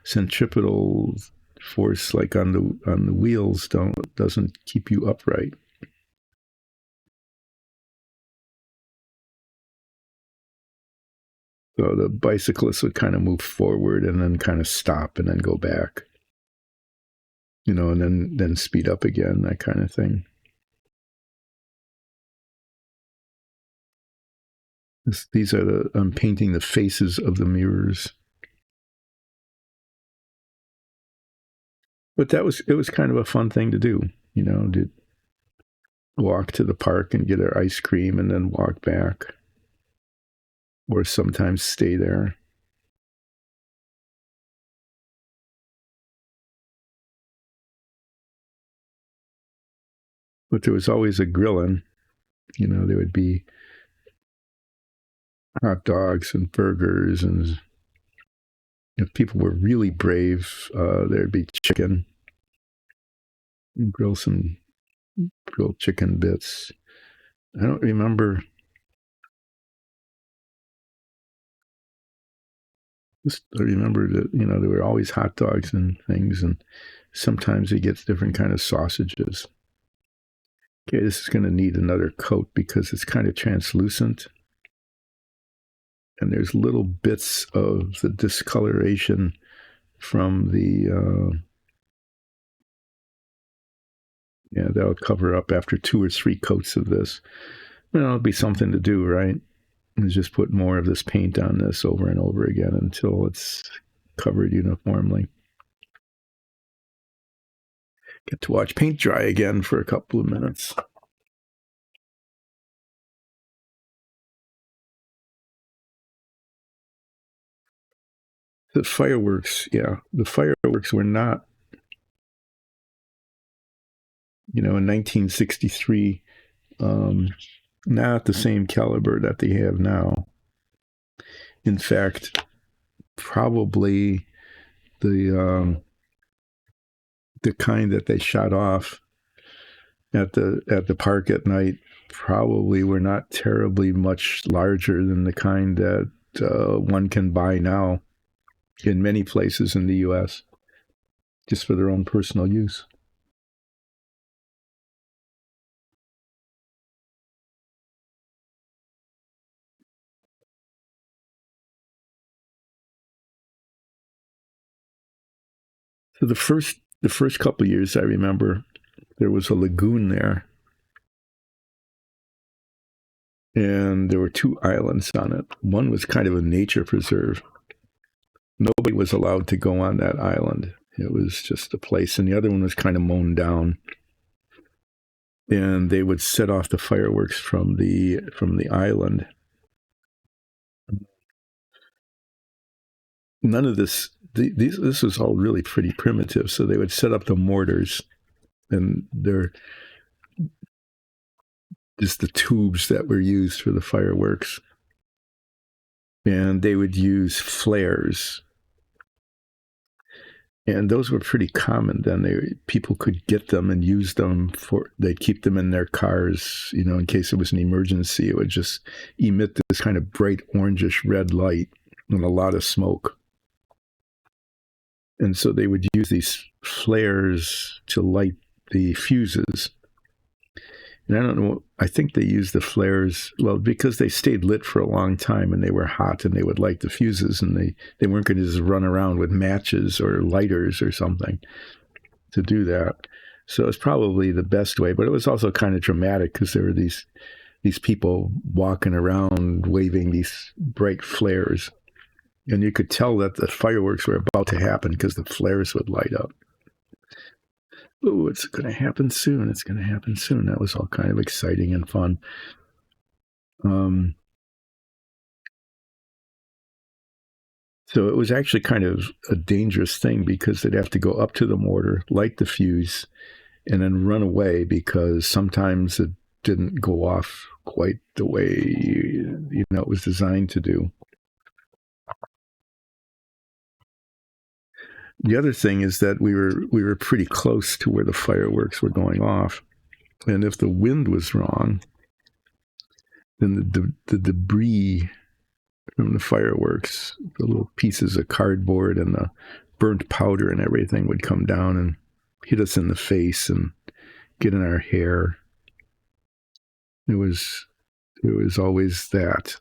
centripetal force, like on the wheels, doesn't keep you upright. So the bicyclist would kind of move forward and then kind of stop and then go back, and then speed up again, that kind of thing. These are I'm painting the faces of the mirrors. But it was kind of a fun thing to do, to walk to the park and get our ice cream and then walk back, or sometimes stay there. But there was always a grilling. There would be hot dogs and burgers, and if people were really brave, there'd be chicken. Grill some grilled chicken bits. I don't remember. I remember that there were always hot dogs and things, and sometimes they get different kind of sausages. Okay, this is going to need another coat because it's kind of translucent, and there's little bits of the discoloration from the that'll cover up after 2 or 3 coats of this. It'll be something to do, right? Is just put more of this paint on this over and over again until it's covered uniformly. Get to watch paint dry again for a couple of minutes. The fireworks were not, in 1963, not the same caliber that they have now. In fact, probably the kind that they shot off at the park at night probably were not terribly much larger than the kind that one can buy now in many places in the U.S. just for their own personal use. So the first couple of years, I remember there was a lagoon there, and there were 2 islands on it. One was kind of a nature preserve. Nobody was allowed to go on that island. It was just a place, and the other one was kind of mown down. And they would set off the fireworks from the island. None of this. This was all really pretty primitive. So they would set up the mortars, and they're just the tubes that were used for the fireworks. And they would use flares. And those were pretty common then. People could get them and use them they'd keep them in their cars, in case it was an emergency. It would just emit this kind of bright orangish red light and a lot of smoke. And so they would use these flares to light the fuses. And I don't know, I think they used the flares, because they stayed lit for a long time and they were hot and they would light the fuses, and they weren't going to just run around with matches or lighters or something to do that. So it's probably the best way, but it was also kind of dramatic because there were these people walking around waving these bright flares. And you could tell that the fireworks were about to happen because the flares would light up. Oh, it's going to happen soon. It's going to happen soon. That was all kind of exciting and fun. So it was actually kind of a dangerous thing because they'd have to go up to the mortar, light the fuse, and then run away because sometimes it didn't go off quite the way it was designed to do. The other thing is that we were pretty close to where the fireworks were going off, and if the wind was wrong, then the debris from the fireworks. The little pieces of cardboard and the burnt powder and everything would come down and hit us in the face and get in our hair. It was always that.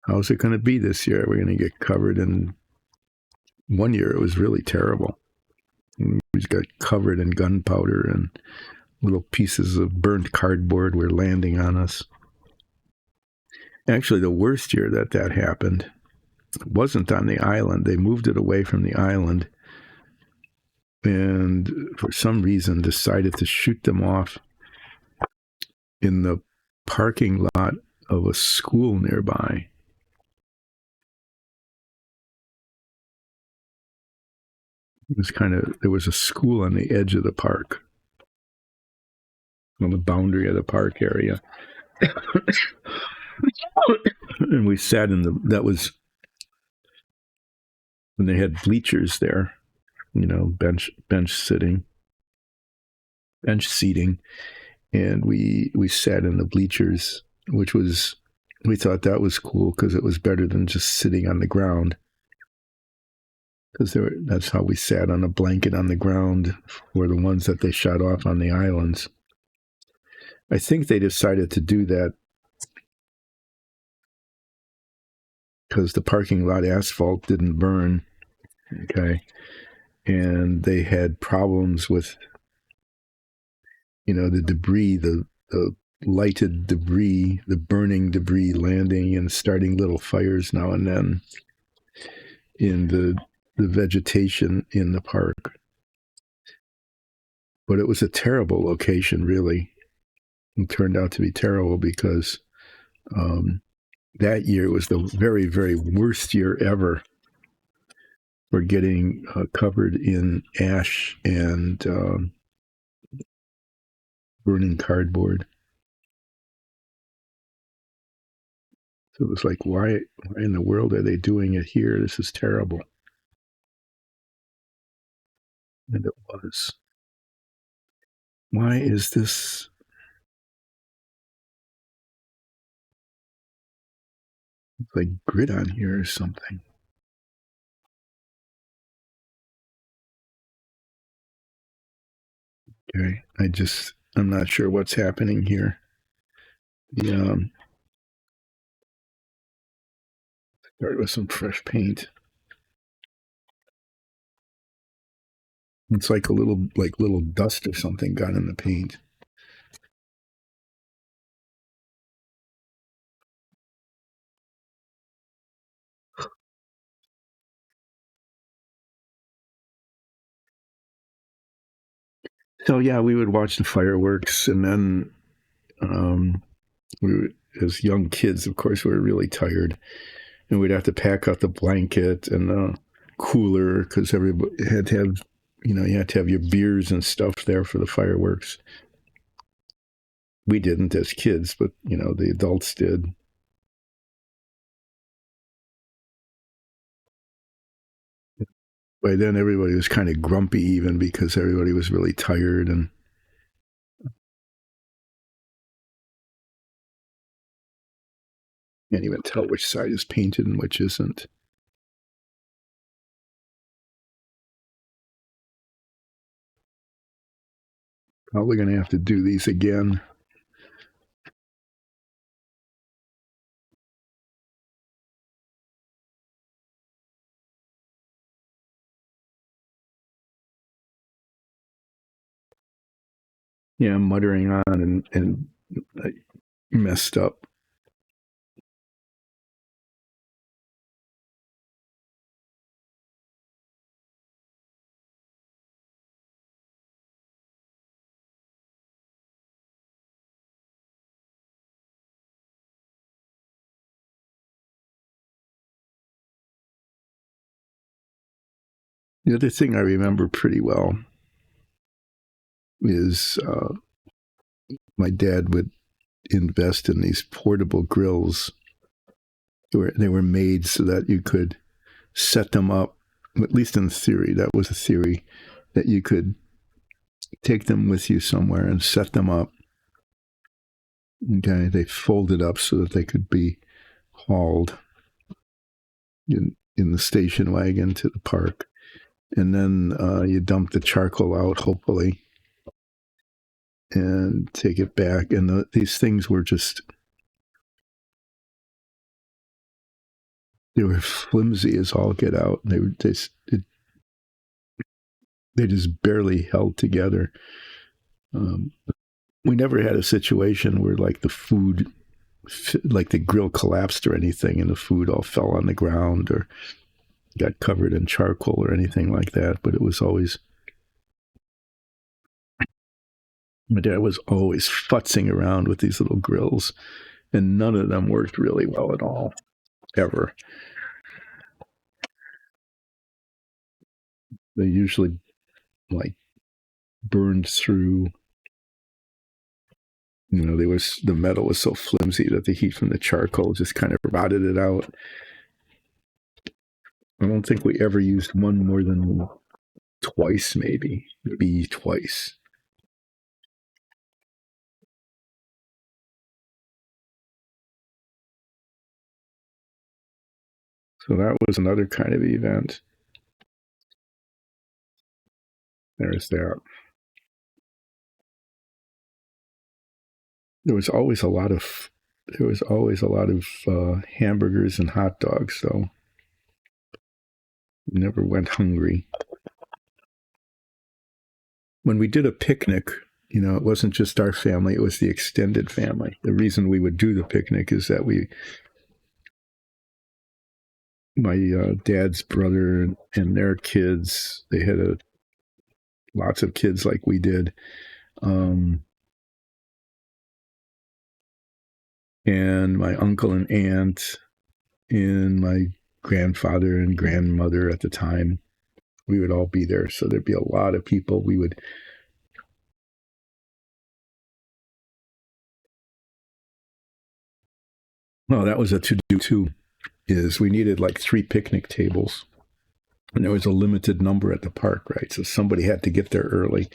How's it going to be this year? We're going to get covered in. One year it was really terrible. We just got covered in gunpowder and little pieces of burnt cardboard were landing on us. Actually, the worst year that happened wasn't on the island. They moved it away from the island and for some reason decided to shoot them off in the parking lot of a school nearby. It was there was a school on the edge of the park, on the boundary of the park area. And we sat that was when they had bleachers there, bench seating. And we sat in the bleachers, we thought that was cool because it was better than just sitting on the ground. Because that's how we sat, on a blanket on the ground for the ones that they shot off on the islands. I think they decided to do that because the parking lot asphalt didn't burn, okay? And they had problems with, the debris, the lighted debris, the burning debris landing and starting little fires now and then in the vegetation in the park. But it was a terrible location, really. It turned out to be terrible because that year was the very, very worst year ever for getting covered in ash and burning cardboard. So it was like, why in the world are they doing it here? This is terrible. And it was. Why is this? It's like grit on here or something. Okay, I'm not sure what's happening here. Start with some fresh paint. It's like little dust or something got in the paint. So yeah, we would watch the fireworks, and then as young kids, of course, we were really tired, and we'd have to pack out the blanket and the cooler because everybody had to have, you had to have your beers and stuff there for the fireworks. We didn't as kids, but the adults did. By then, everybody was kind of grumpy, even because everybody was really tired and. Can't even tell which side is painted and which isn't. Probably going to have to do these again. Yeah, muttering on and messed up. The other thing I remember pretty well is my dad would invest in these portable grills. They were made so that you could set them up, at least in theory. That was a theory, that you could take them with you somewhere and set them up. Okay, they folded up so that they could be hauled in the station wagon to the park. And then you dump the charcoal out, hopefully, and take it back. And these things were just, they were flimsy as all get out. They just barely held together. We never had a situation where like the food, like the grill collapsed or anything, and the food all fell on the ground or got covered in charcoal or anything like that. But it was always, my dad was always futzing around with these little grills, and none of them worked really well at all, ever. They usually like burned through. The metal was so flimsy that the heat from the charcoal just kind of rotted it out. I don't think we ever used one more than twice, maybe twice. So that was another kind of event. There's that. There was always a lot of hamburgers and hot dogs, so never went hungry. When we did a picnic, it wasn't just our family, it was the extended family. The reason we would do the picnic is that my dad's brother and their kids, they had lots of kids like we did. And my uncle and aunt and my grandfather and grandmother at the time, we would all be there. So there'd be a lot of people. That was a to-do too, is we needed like 3 picnic tables. And there was a limited number at the park, right? So somebody had to get there early.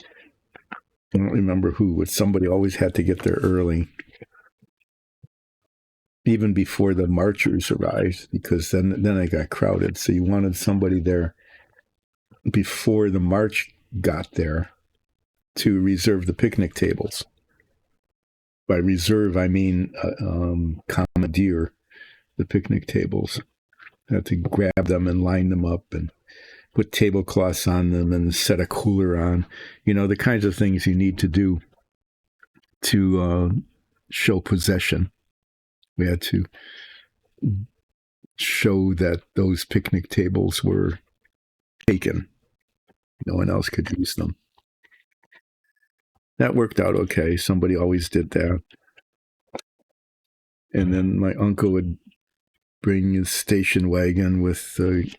I don't remember who, but somebody always had to get there early, even before the marchers arrived, because then they got crowded. So you wanted somebody there before the march got there to reserve the picnic tables. By reserve, I mean commandeer the picnic tables. Had to grab them and line them up and put tablecloths on them and set a cooler on. The kinds of things you need to do to show possession. We had to show that those picnic tables were taken. No one else could use them. That worked out okay. Somebody always did that. And then my uncle would bring his station wagon with the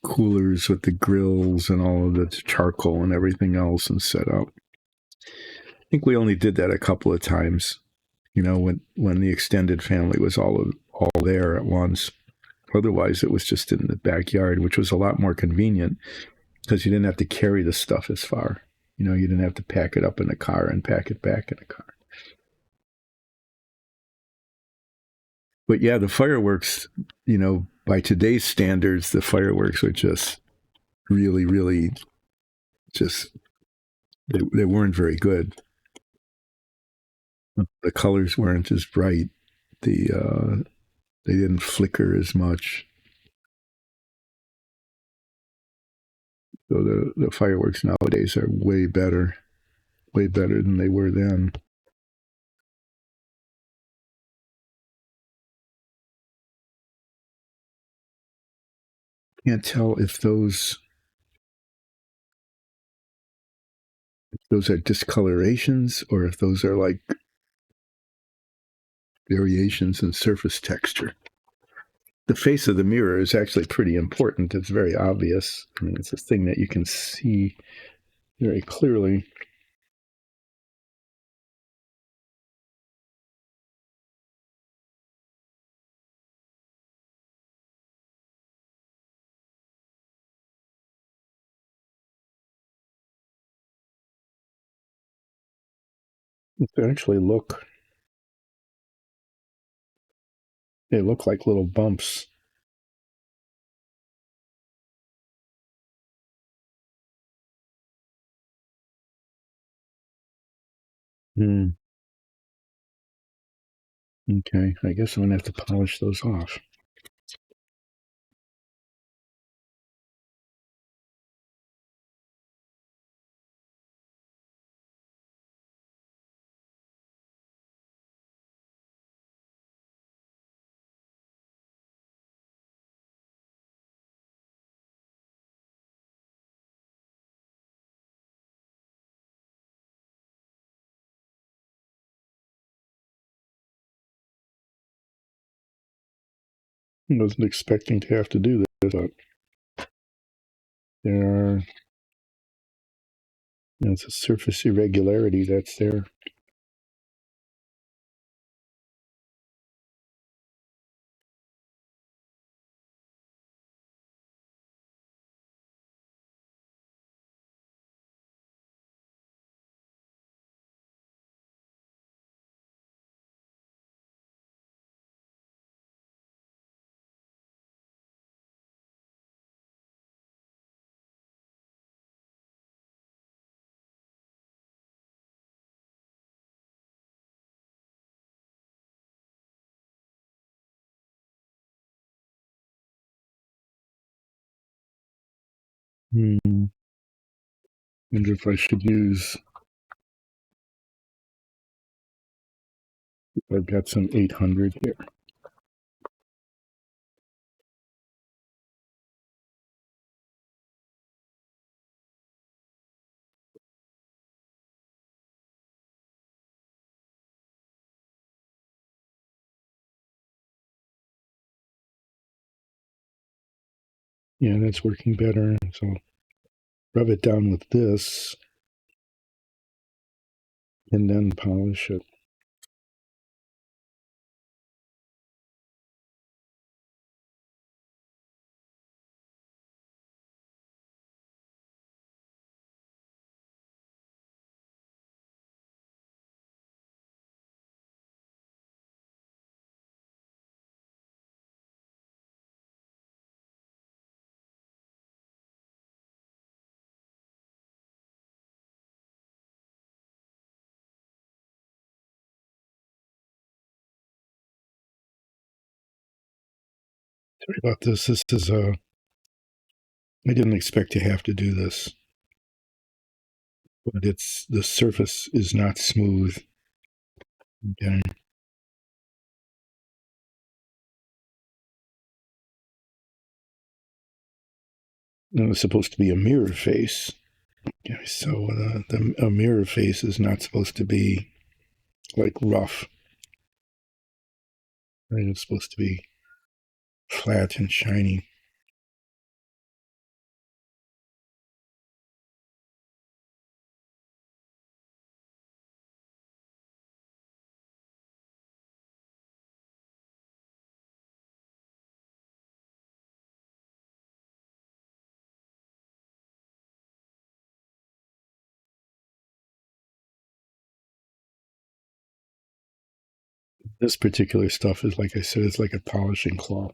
coolers with the grills and all of the charcoal and everything else and set up. I think we only did that a couple of times, when the extended family was all there at once. Otherwise, it was just in the backyard, which was a lot more convenient because you didn't have to carry the stuff as far. You didn't have to pack it up in a car and pack it back in a car. But yeah, the fireworks, by today's standards, the fireworks were just really, really just, they weren't very good. The colors weren't as bright. They didn't flicker as much. So the fireworks nowadays are way better than they were then. Can't tell if those are discolorations or if those are like variations in surface texture. The face of the mirror is actually pretty important. It's very obvious. I mean, it's a thing that you can see very clearly. If you actually look They look like little bumps. Hmm. Okay, I guess I'm gonna have to polish those off. I wasn't expecting to have to do this, but there are, it's a surface irregularity that's there. Hmm. Wonder if I should use. I've got some 800 here. Yeah, that's working better. So rub it down with this and then polish it. Sorry about this. This is I didn't expect to have to do this, but it's the surface is not smooth. Okay. It was supposed to be a mirror face. Okay, so a mirror face is not supposed to be like rough. Right? It's supposed to be flat and shiny. This particular stuff is, like I said, it's like a polishing cloth.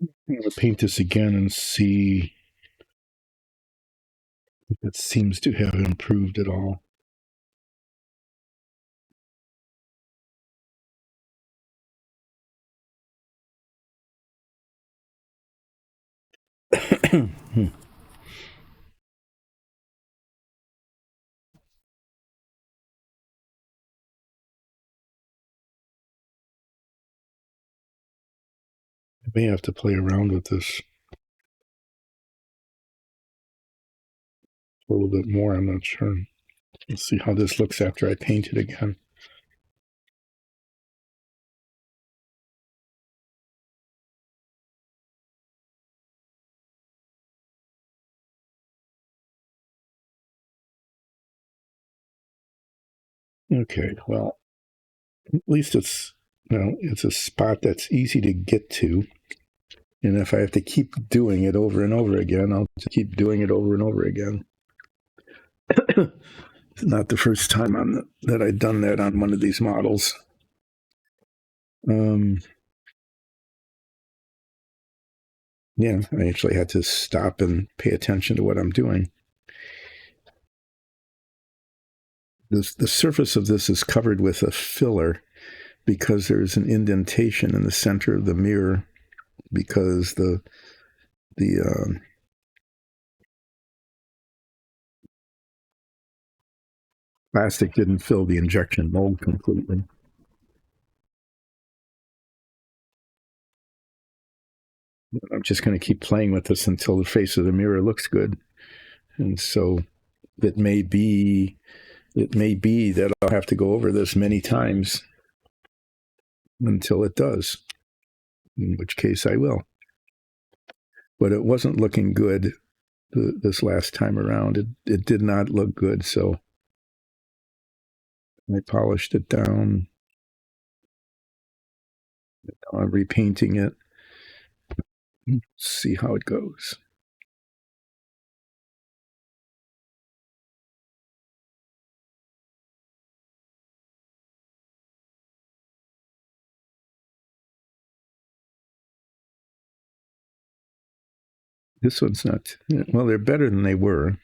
I'm going to paint this again and see if it seems to have improved at all. I may have to play around with this a little bit more. I'm not sure. Let's see how this looks after I paint it again. Okay, well, at least it's a spot that's easy to get to. And if I have to keep doing it over and over again, I'll just keep doing it over and over again. It's not the first time that I've done that on one of these models. Yeah, I actually had to stop and pay attention to what I'm doing. The surface of this is covered with a filler because there's an indentation in the center of the mirror because the plastic didn't fill the injection mold completely. I'm just going to keep playing with this until the face of the mirror looks good. And so it may be that I'll have to go over this many times until it does, in which case I will. But it wasn't looking good this last time around. It did not look good, so I polished it down. Now I'm repainting it. See how it goes. This one's not, well, they're better than they were.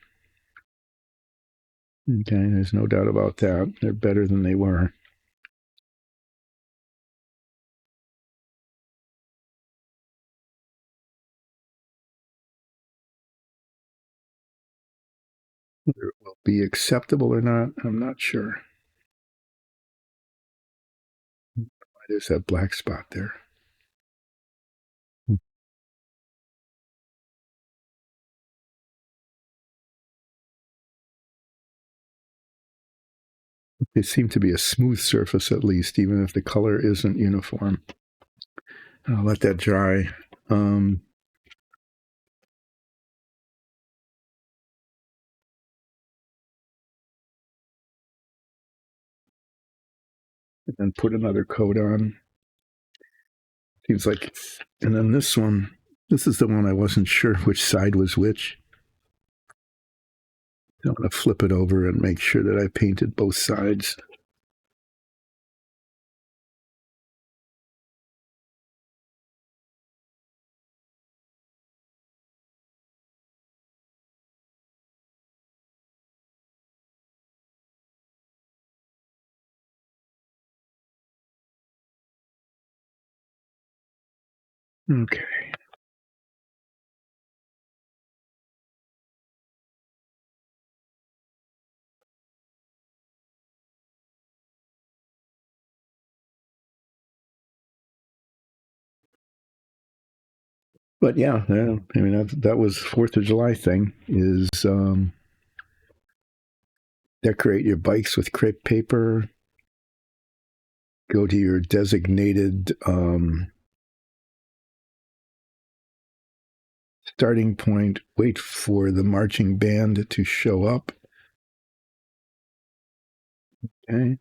Okay, there's no doubt about that. They're better than they were. Whether it will be acceptable or not, I'm not sure. There's that black spot there. It seemed to be a smooth surface at least, even if the color isn't uniform. I'll let that dry. And then put another coat on. Seems like, and then this is the one I wasn't sure which side was which. I'm going to flip it over and make sure that I painted both sides. Okay. But yeah, I mean that was 4th of July thing is decorate your bikes with crepe paper. Go to your designated starting point. Wait for the marching band to show up. Okay.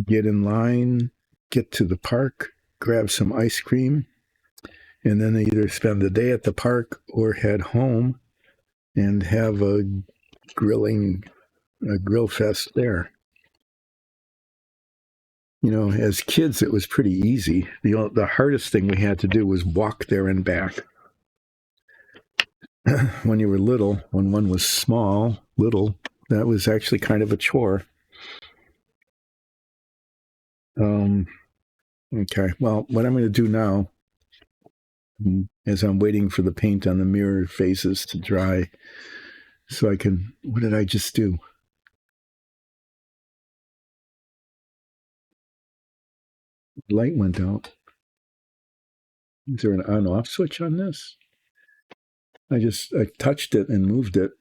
Get in line. Get to the park. Grab some ice cream, and then either spend the day at the park or head home and have a grill fest there. You know, as kids, it was pretty easy. The hardest thing we had to do was walk there and back. When you were little, when one was little, that was actually kind of a chore. Okay, well, what I'm going to do now is I'm waiting for the paint on the mirror faces to dry so I can, what did I just do? Light went out. Is there an on-off switch on this? I touched it and moved it.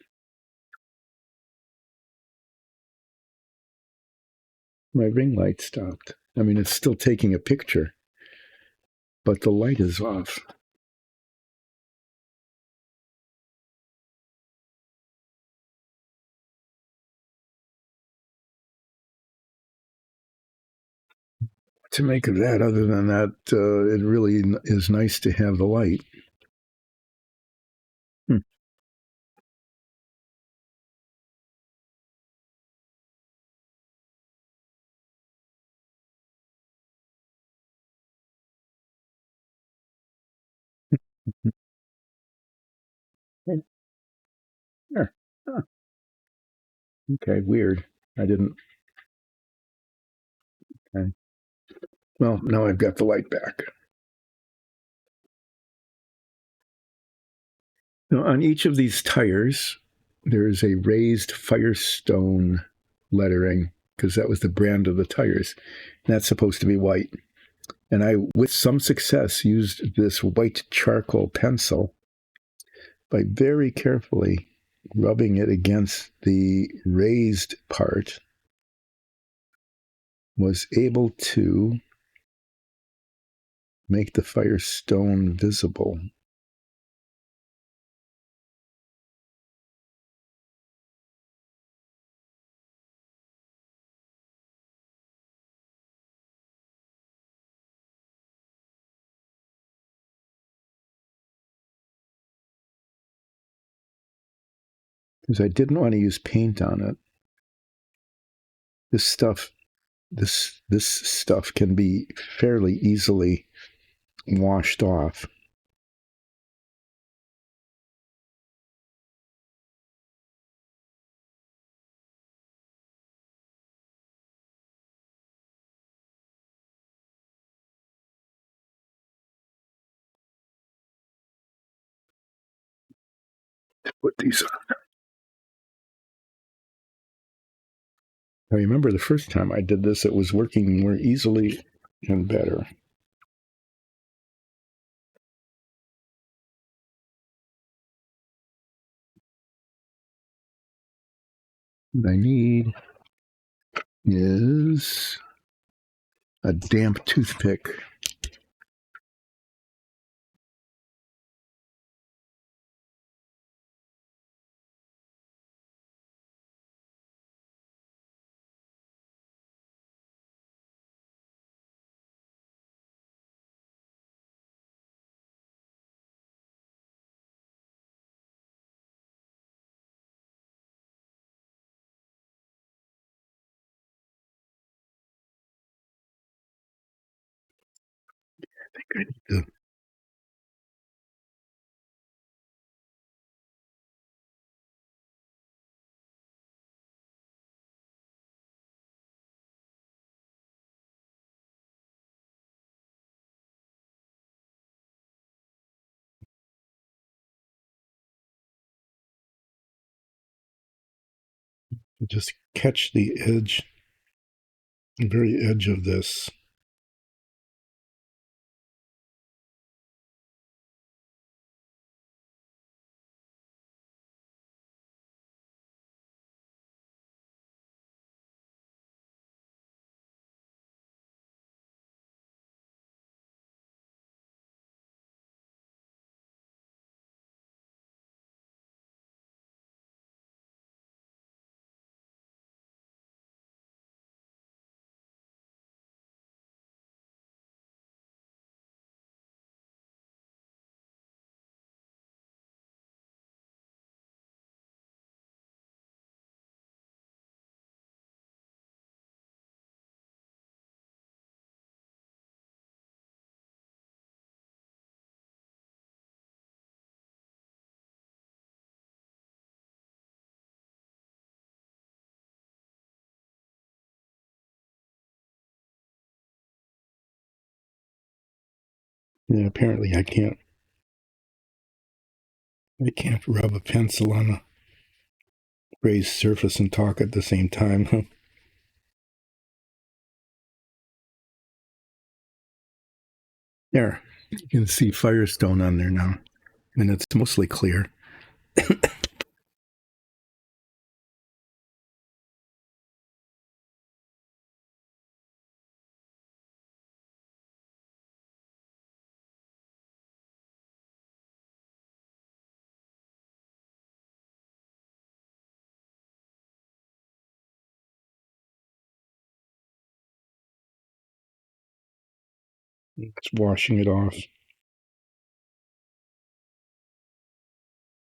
My ring light stopped. I mean, it's still taking a picture, but the light is off. to make of that other than that it really is nice to have the light. Hmm. Yeah. Huh. Okay, weird. I didn't. Okay. Well, now I've got the light back. Now, on each of these tires, there is a raised Firestone lettering because that was the brand of the tires. And that's supposed to be white. And I, with some success, used this white charcoal pencil by very carefully rubbing it against the raised part, was able to make the Firestone visible. Because I didn't want to use paint on it. This stuff, this stuff can be fairly easily washed off. Put these on. I remember the first time I did this, it was working more easily and better. What I need is a damp toothpick. I need to. Just catch the edge, the very edge of this. Yeah, apparently I can't rub a pencil on a raised surface and talk at the same time. There, you can see Firestone on there now, and it's mostly clear. It's washing it off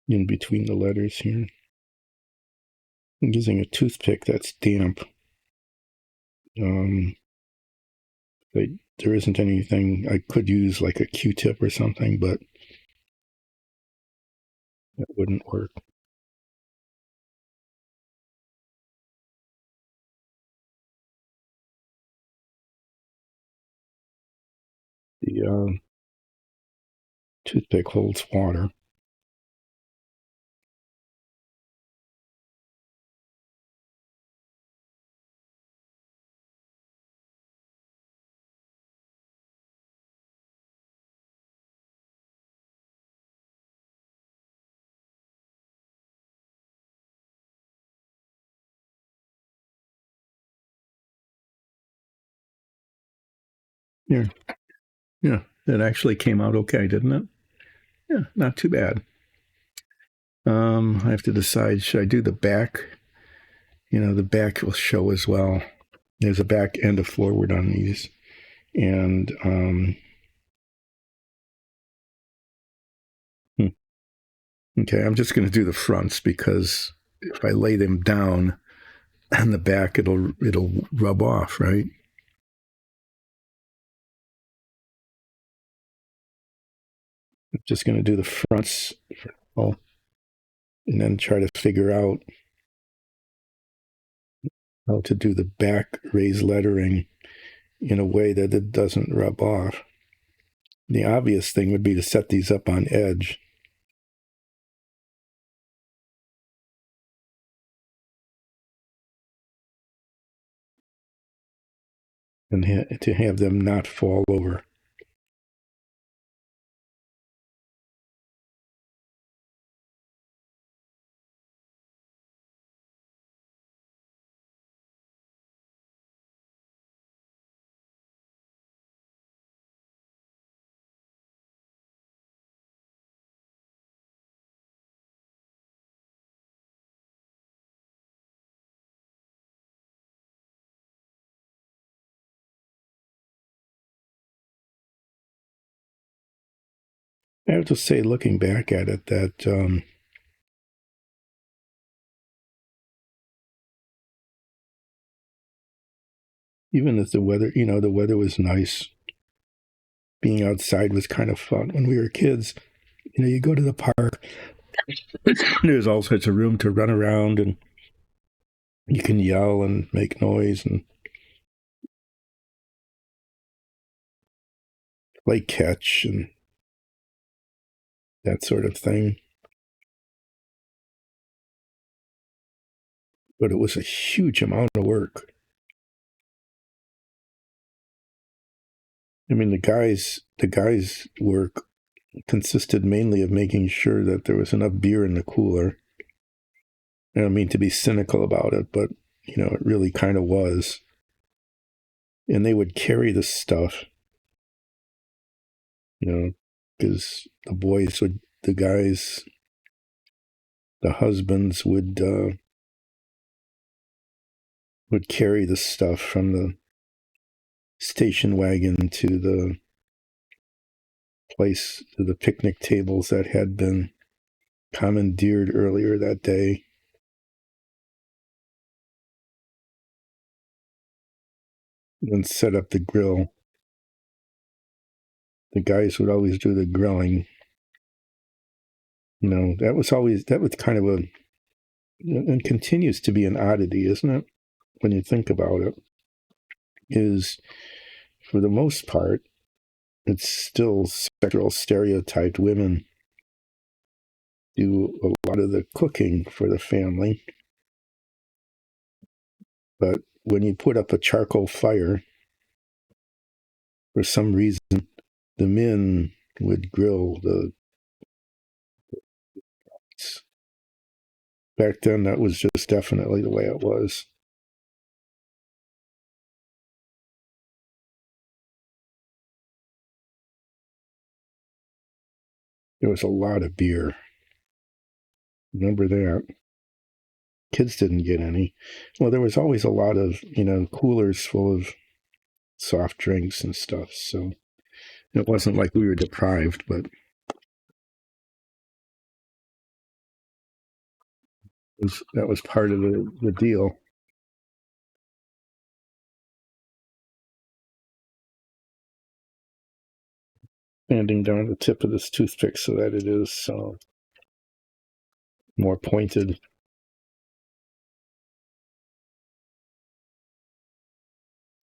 in between the letters here. I'm using a toothpick that's damp. There isn't anything I could use like a Q-tip or something, but that wouldn't work. The toothpick holds water. Yeah, yeah, it actually came out okay, didn't it? Yeah, not too bad. I have to decide, should I do the back? The back will show as well. There's a back and a forward on these. And okay, I'm just going to do the fronts because if I lay them down on the back, it'll rub off, right? I'm just going to do the fronts and then try to figure out how to do the back raised lettering in a way that it doesn't rub off. The obvious thing would be to set these up on edge. And to have them not fall over. I have to say, looking back at it, that even if the weather was nice, being outside was kind of fun. When we were kids, you go to the park, there's all sorts of room to run around, and you can yell and make noise and play catch and that sort of thing. But it was a huge amount of work. I mean, the guys' work consisted mainly of making sure that there was enough beer in the cooler. I don't mean to be cynical about it, but it really kind of was. And they would carry the stuff, because the guys, the husbands would carry the stuff from the station wagon to the place, to the picnic tables that had been commandeered earlier that day. And set up the grill. The guys would always do the grilling. That was kind of and continues to be an oddity, isn't it? When you think about it, is for the most part, it's still sexual stereotyped. Women do a lot of the cooking for the family. But when you put up a charcoal fire, for some reason, the men would grill the. Back then, that was just definitely the way it was. There was a lot of beer. Remember that? Kids didn't get any. Well, there was always a lot of, coolers full of soft drinks and stuff. So It wasn't like we were deprived, but that was part of the deal. Sanding down the tip of this toothpick so that it is more pointed.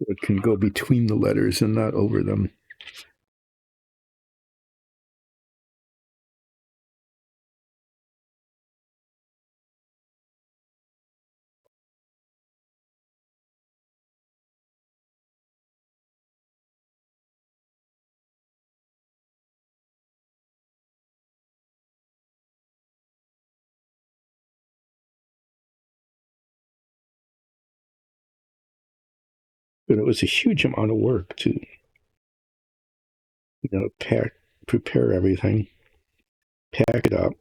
It can go between the letters and not over them. But it was a huge amount of work to, prepare everything, pack it up,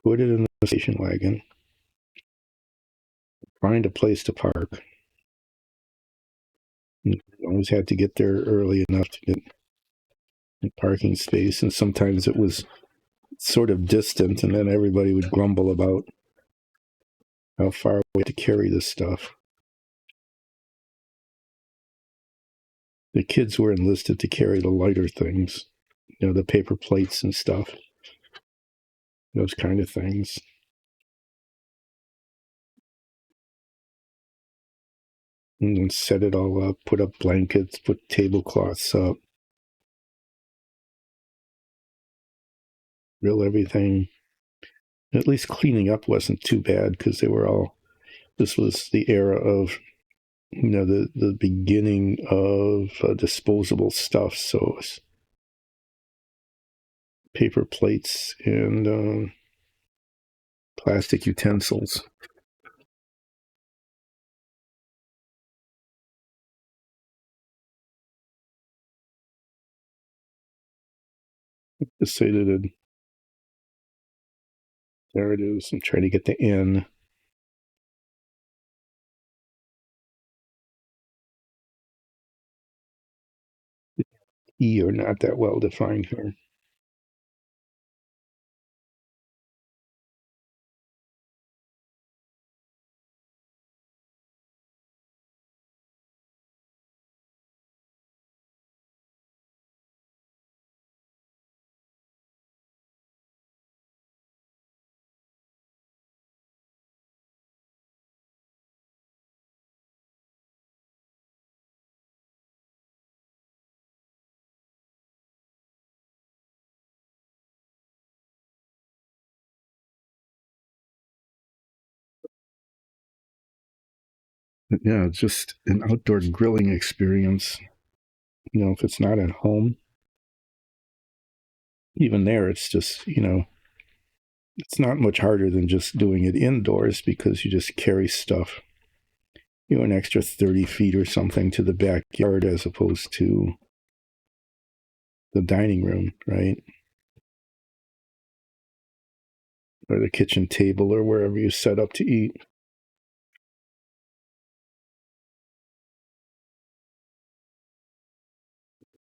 put it in the station wagon, find a place to park. You always had to get there early enough to get a parking space, and sometimes it was sort of distant, and then everybody would grumble about how far we had to carry this stuff. The kids were enlisted to carry the lighter things, the paper plates and stuff, those kind of things. And then set it all up, put up blankets, put tablecloths up, grill everything. At least cleaning up wasn't too bad because this was the era of, the beginning of disposable stuff. So paper plates and plastic utensils. Just say that there it is. I'm trying to get the N. E are not that well defined here. But yeah, it's just an outdoor grilling experience. If it's not at home, even there, it's just, it's not much harder than just doing it indoors because you just carry stuff, an extra 30 feet or something to the backyard as opposed to the dining room, right? Or the kitchen table or wherever you set up to eat.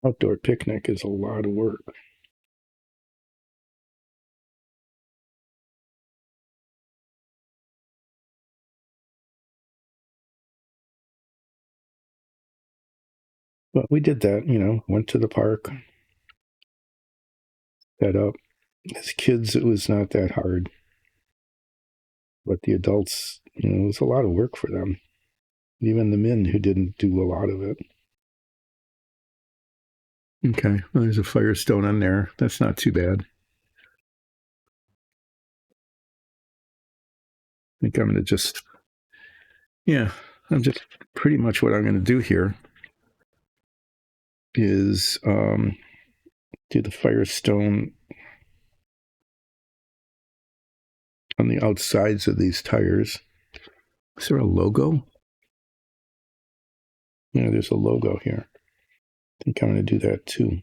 Outdoor picnic is a lot of work. But we did that, went to the park, set up. As kids, it was not that hard. But the adults, it was a lot of work for them. Even the men who didn't do a lot of it. Okay, well, there's a Firestone on there. That's not too bad. I think I'm going to I'm just pretty much what I'm going to do here is do the Firestone on the outsides of these tires. Is there a logo? Yeah, there's a logo here. I think I'm going to do that too.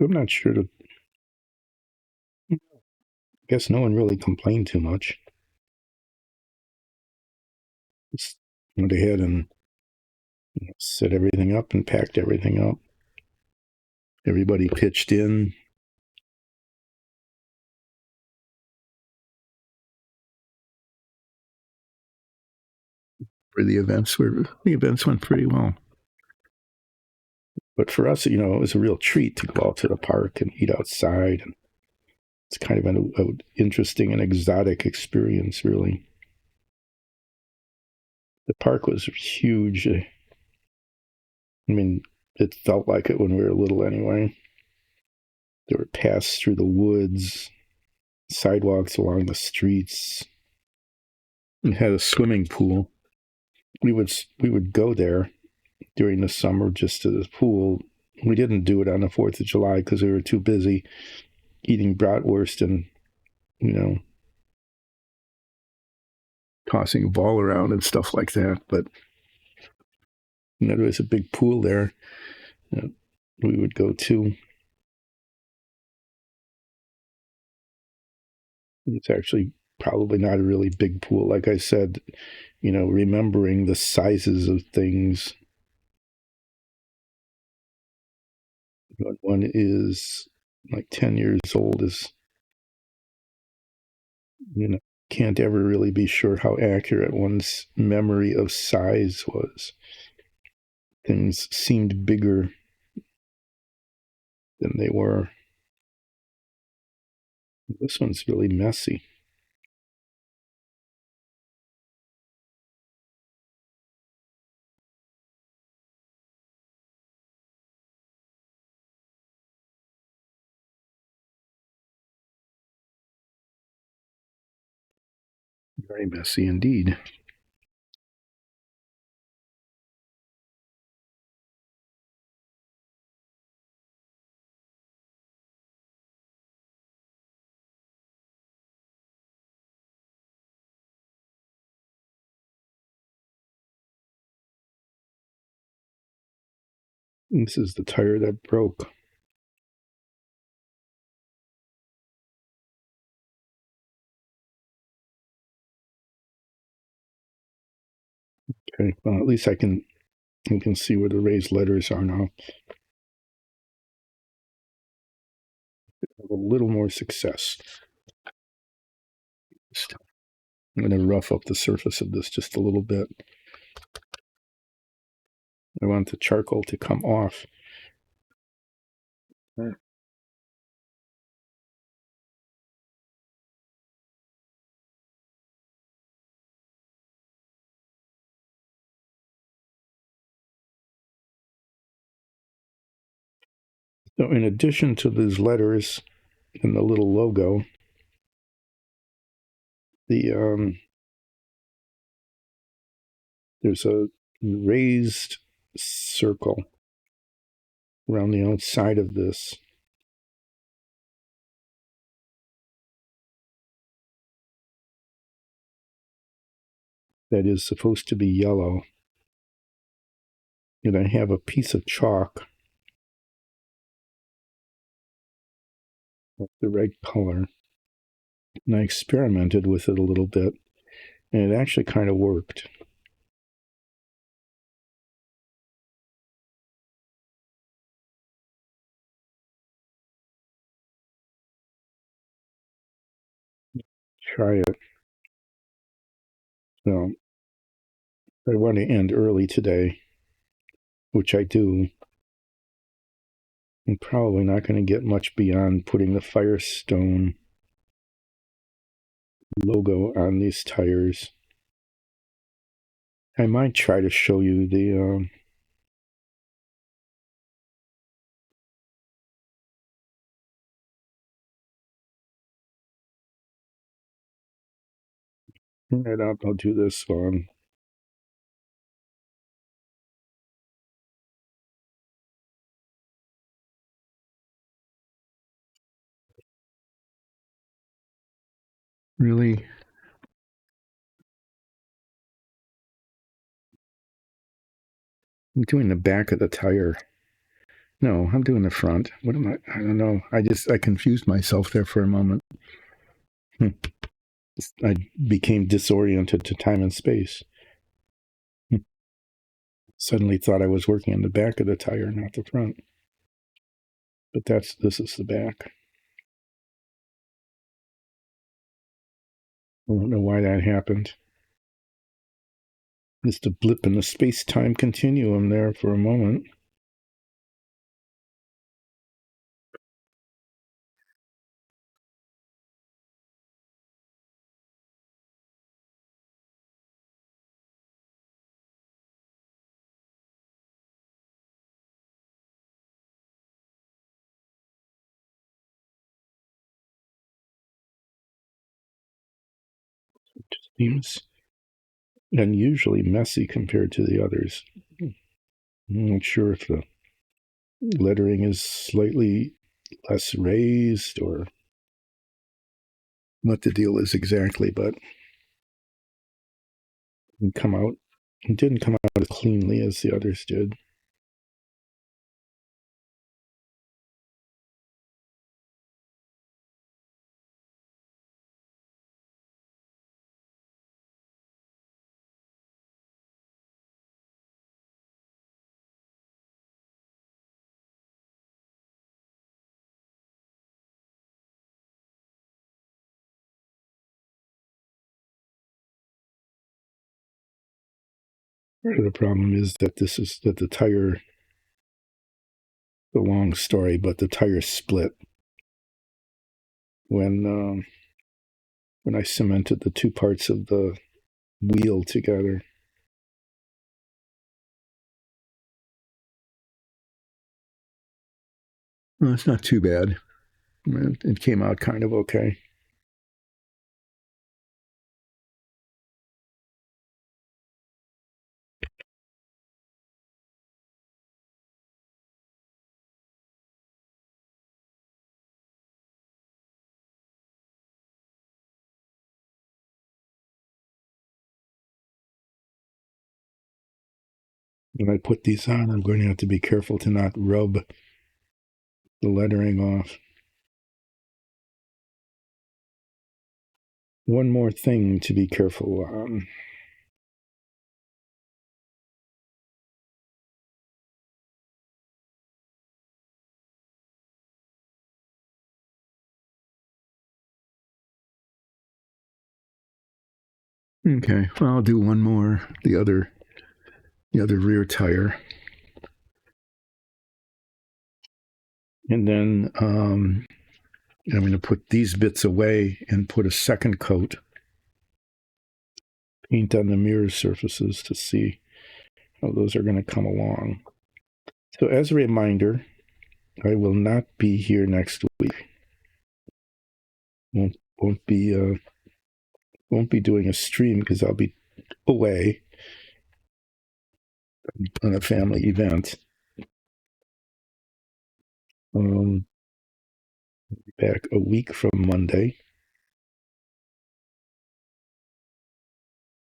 I'm not sure. I guess no one really complained too much. Just went ahead and set everything up and packed everything up. Everybody pitched in. For the events went pretty well. But for us, it was a real treat to go out to the park and eat outside. And it's kind of an interesting and exotic experience, really. The park was huge. I mean, it felt like it when we were little anyway. There were paths through the woods, sidewalks along the streets. It had a swimming pool. We would go there during the summer just to the pool. We didn't do it on the 4th of July because we were too busy eating bratwurst and, you know, tossing a ball around and stuff like that. But, there was a big pool there that we would go to. It's actually probably not a really big pool. Like I said, remembering the sizes of things when one is like 10 years old is, you know, can't ever really be sure how accurate one's memory of size was. Things seemed bigger than they were. This one's really messy. Very messy indeed. This is the tire that broke. Okay, well, at least I can see where the raised letters are now. Have a little more success. I'm going to rough up the surface of this just a little bit. I want the charcoal to come off. So in addition to these letters and the little logo, there's a raised circle around the outside of this. That is supposed to be yellow. And I have a piece of chalk of the right color. And I experimented with it a little bit, and it actually kind of worked. Try it. So I want to end early today, which I do. I'm probably not going to get much beyond putting the Firestone logo on these tires. I might try to show you the right up. I'll do this one. Really? I'm doing the back of the tire. No, I'm doing the front. What am I? I don't know. I confused myself there for a moment. I became disoriented to time and space. Suddenly thought I was working on the back of the tire, not the front. But this is the back. I don't know why that happened. Just a blip in the space-time continuum there for a moment. It just seems unusually messy compared to the others. I'm not sure if the lettering is slightly less raised or what the deal is exactly, but it didn't come out as cleanly as the others did. Part of the problem is that the tire, the long story, but the tire split when I cemented the two parts of the wheel together. Well, it's not too bad. It came out kind of okay. When I put these on, I'm going to have to be careful to not rub the lettering off. One more thing to be careful on. Okay, well, I'll do one more. The other rear tire, and then I'm going to put these bits away and put a second coat, paint on the mirror surfaces to see how those are going to come along. So as a reminder, I will not be here next week. Won't be doing a stream because I'll be away on a family event. Back a week from Monday,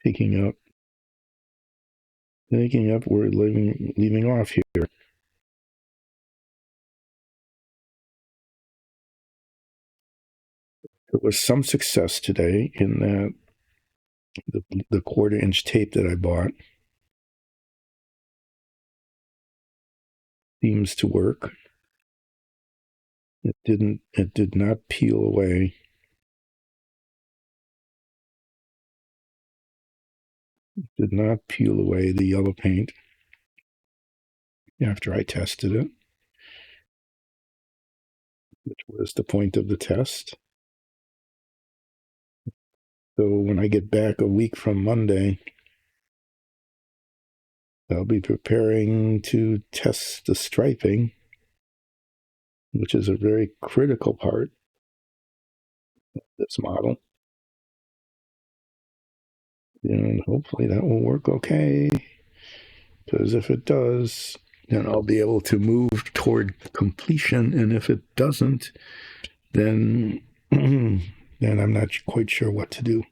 picking up. We're leaving off here. There was some success today in that the 1/4-inch tape that I bought seems to work. It did not peel away. It did not peel away the yellow paint after I tested it, which was the point of the test. So when I get back a week from Monday, I'll be preparing to test the striping, which is a very critical part of this model. And hopefully that will work okay. Because if it does, then I'll be able to move toward completion. And if it doesn't, then I'm not quite sure what to do.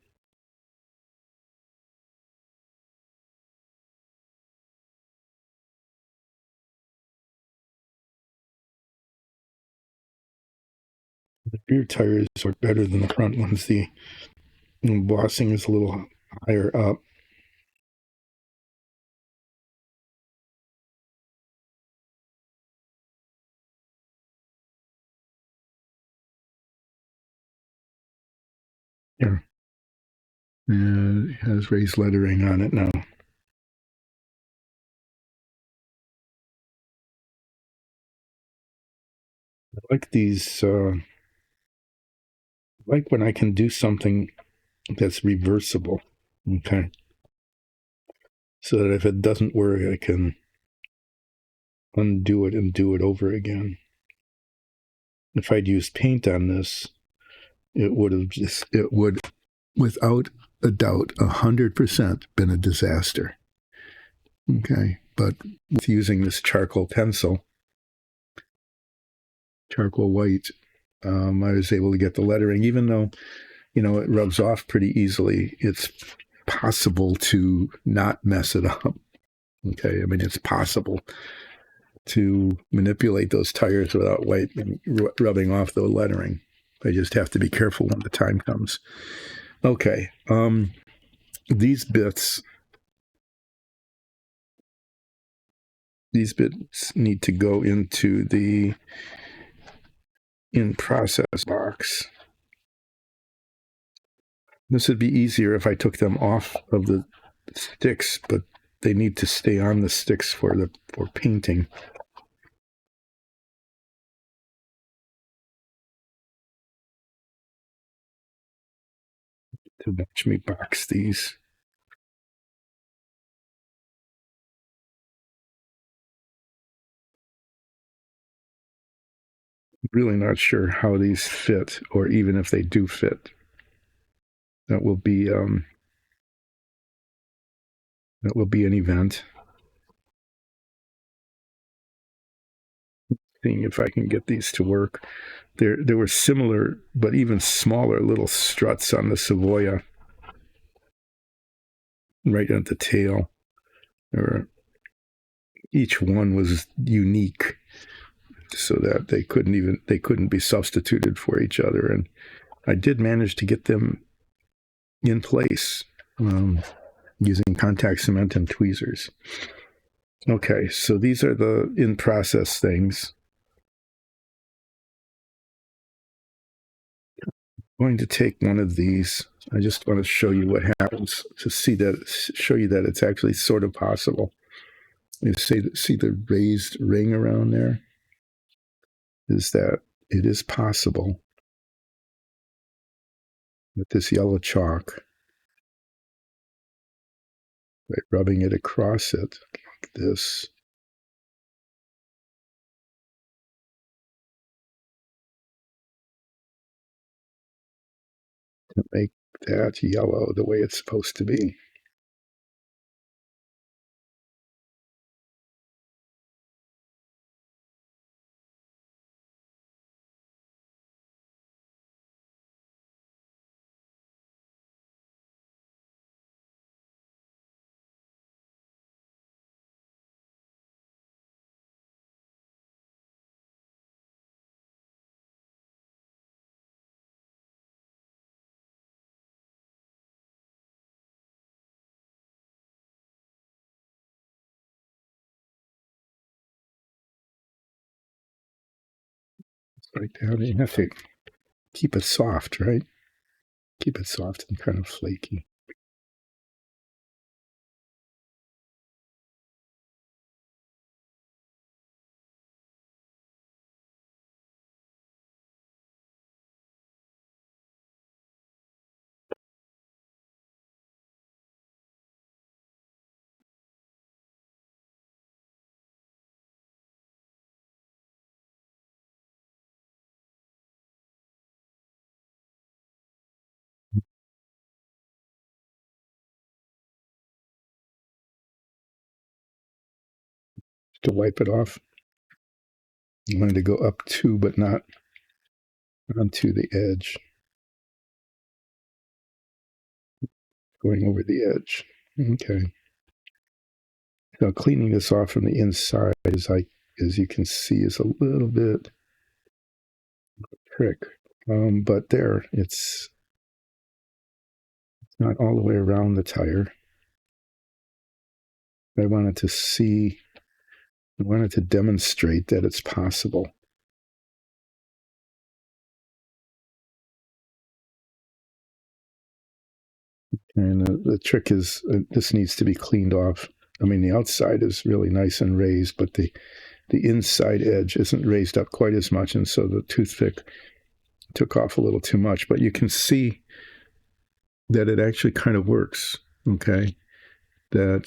rear tires are better than the front ones. The embossing is a little higher up. Here. And it has raised lettering on it now. I like these, like when I can do something that's reversible. Okay. So that if it doesn't work, I can undo it and do it over again. If I'd used paint on this, it would, without a doubt, 100% been a disaster. Okay. But with using this charcoal pencil, charcoal white, I was able to get the lettering, even though, it rubs off pretty easily. It's possible to not mess it up. Okay. I mean, it's possible to manipulate those tires without rubbing off the lettering. I just have to be careful when the time comes. Okay. These bits need to go into the in process box. This would be easier if I took them off of the sticks, but they need to stay on the sticks for painting. To watch me box these. Really not sure how these fit, or even if they do fit. That will be an event. Seeing if I can get these to work. There were similar, but even smaller little struts on the Savoia, right at the tail. Each one was unique, so that they couldn't be substituted for each other. And I did manage to get them in place using contact cement and tweezers. Okay, so these are the in-process things. I'm going to take one of these. I just want to show you what happens, to show you that it's actually sort of possible. You see the raised ring around there? Is that it is possible with this yellow chalk, by rubbing it across it like this. To make that yellow the way it's supposed to be. Right down. You have to keep it soft, right? Keep it soft and kind of flaky. To wipe it off, you wanted to go up to, but not onto the edge. Going over the edge. Okay. Now cleaning this off from the inside, as you can see, is a little bit trick. But there, it's not all the way around the tire. I wanted to demonstrate that it's possible. And the trick is this needs to be cleaned off. I mean, the outside is really nice and raised, but the inside edge isn't raised up quite as much, and so the toothpick took off a little too much. But you can see that it actually kind of works. Okay, that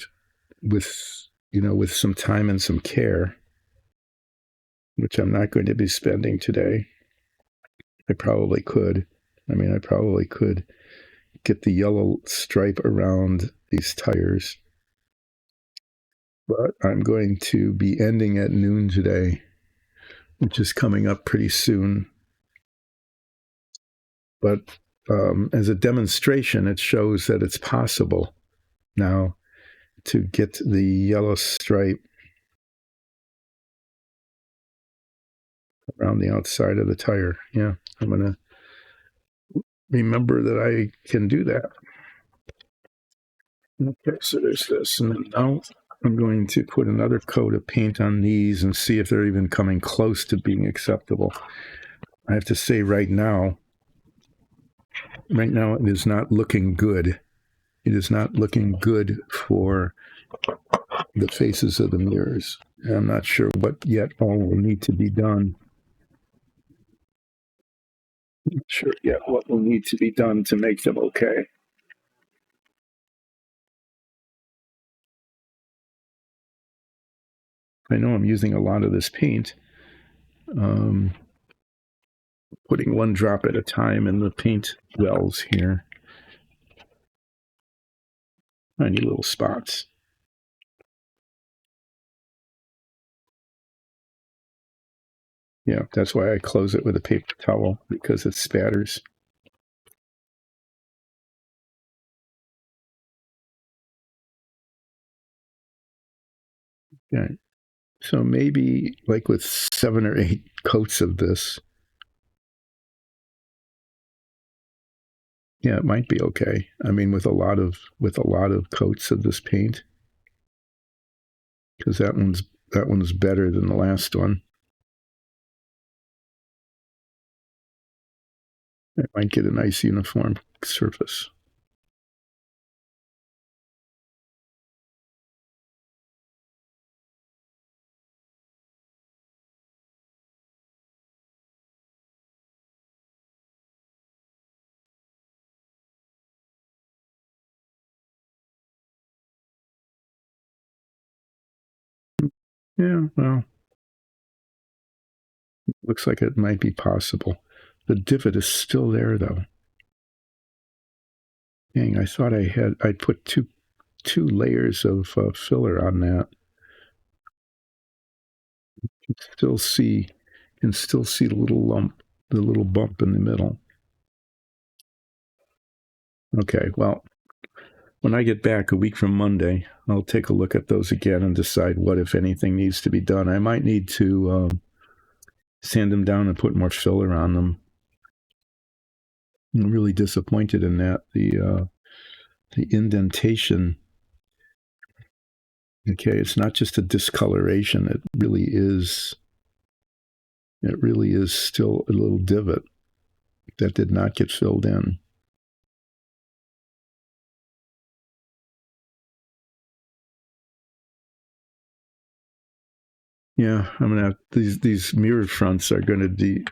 with some time and some care, which I'm not going to be spending today, I probably could. I probably could get the yellow stripe around these tires. But I'm going to be ending at noon today, which is coming up pretty soon. But as a demonstration, it shows that it's possible now to get the yellow stripe around the outside of the tire. Yeah, I'm going to remember that I can do that. Okay, so there's this. And then now I'm going to put another coat of paint on these and see if they're even coming close to being acceptable. I have to say right now it is not looking good. It is not looking good for the faces of the mirrors. I'm not sure what yet all will need to be done. Not sure yet what will need to be done to make them okay. I know I'm using a lot of this paint. Putting one drop at a time in the paint wells here. Tiny little spots. Yeah, that's why I close it with a paper towel, because it spatters. Okay. So maybe like with 7 or 8 coats of this, yeah, it might be okay. I mean, with a lot of coats of this paint, because that one's better than the last one. It might get a nice uniform surface. Yeah, well, looks like it might be possible. The divot is still there, though. Dang, I thought I'd put two layers of filler on that. You can still see the little lump, the little bump in the middle. Okay, well, when I get back a week from Monday, I'll take a look at those again and decide what, if anything, needs to be done. I might need to sand them down and put more filler on them. I'm really disappointed in that. The indentation. Okay, it's not just a discoloration. It really is still a little divot that did not get filled in. Yeah, I'm gonna have these mirrored fronts are going to be.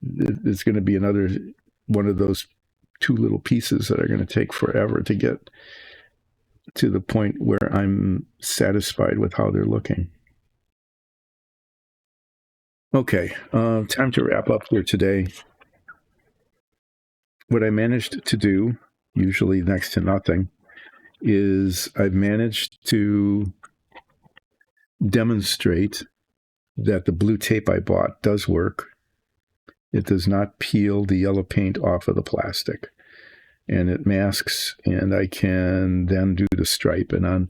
It's going to be another one of those 2 little pieces that are going to take forever to get to the point where I'm satisfied with how they're looking. Okay, time to wrap up here today. What I managed to do, usually next to nothing, is I've managed to demonstrate that the blue tape I bought does work. It does not peel the yellow paint off of the plastic, and it masks, and I can then do the stripe. And on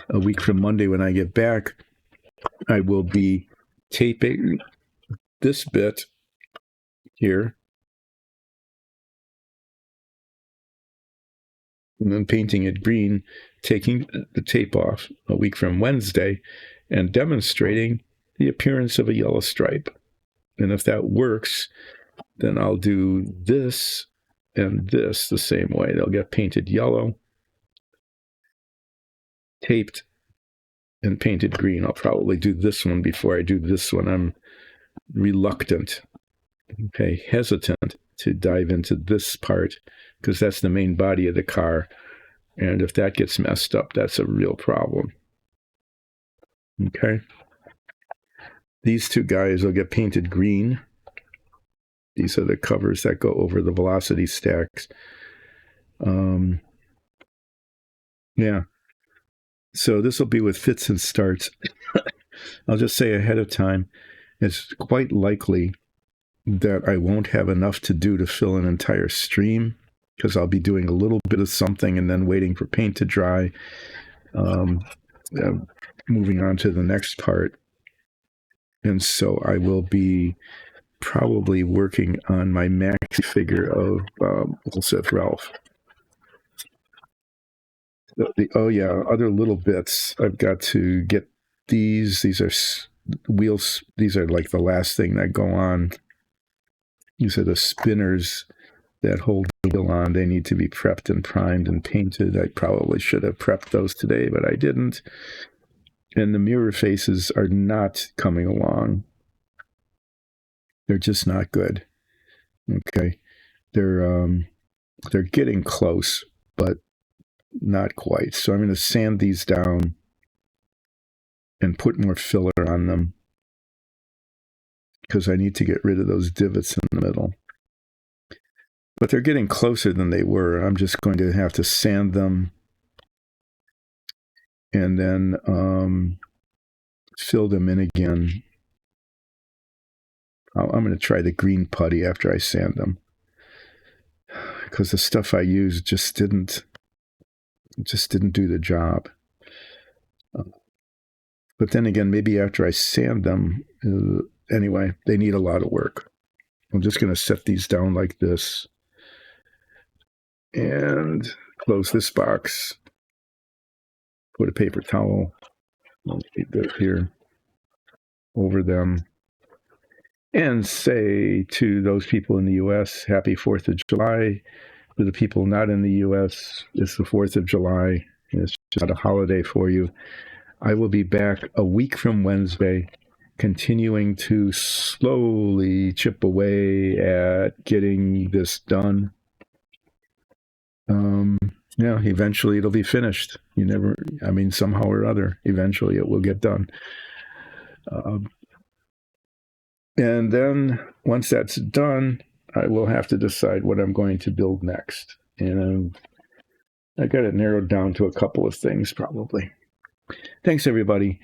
a week from Monday when I get back, I will be taping this bit here and then painting it green, taking the tape off a week from Wednesday, and demonstrating the appearance of a yellow stripe. And if that works, then I'll do this and this the same way. They'll get painted yellow, taped, and painted green. I'll probably do this one before I do this one. I'm reluctant, hesitant to dive into this part because that's the main body of the car. And if that gets messed up, that's a real problem. Okay. These two guys will get painted green. These are the covers that go over the velocity stacks. Yeah. So this will be with fits and starts. I'll just say ahead of time, it's quite likely that I won't have enough to do to fill an entire stream because I'll be doing a little bit of something and then waiting for paint to dry. Moving on to the next part. And so I will be probably working on my maxi figure of Ulseth Ralph. Other little bits. I've got to get these. These are wheels. These are like the last thing that go on. These are the spinners that hold the wheel on. They need to be prepped and primed and painted. I probably should have prepped those today, but I didn't. And the mirror faces are not coming along. They're just not good. Okay. They're getting close, but not quite. So I'm going to sand these down and put more filler on them because I need to get rid of those divots in the middle. But they're getting closer than they were. I'm just going to have to sand them and then fill them in again. I'm going to try the green putty after I sand them because the stuff I used just didn't do the job. But then again, maybe after I sand them, anyway, they need a lot of work. I'm just going to set these down like this and close this box. Put a paper towel here over them and say to those people in the U.S., Happy 4th of July. For the people not in the U.S., it's the 4th of July. It's not a holiday for you. I will be back a week from Wednesday, continuing to slowly chip away at getting this done. Eventually it'll be finished. Somehow or other, eventually it will get done. And then once that's done, I will have to decide what I'm going to build next. And I got it narrowed down to a couple of things probably. Thanks, everybody.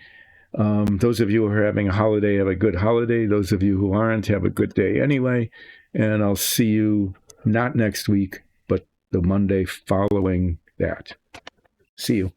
Those of you who are having a holiday, have a good holiday. Those of you who aren't, have a good day anyway. And I'll see you not next week, but the Monday following that. See you.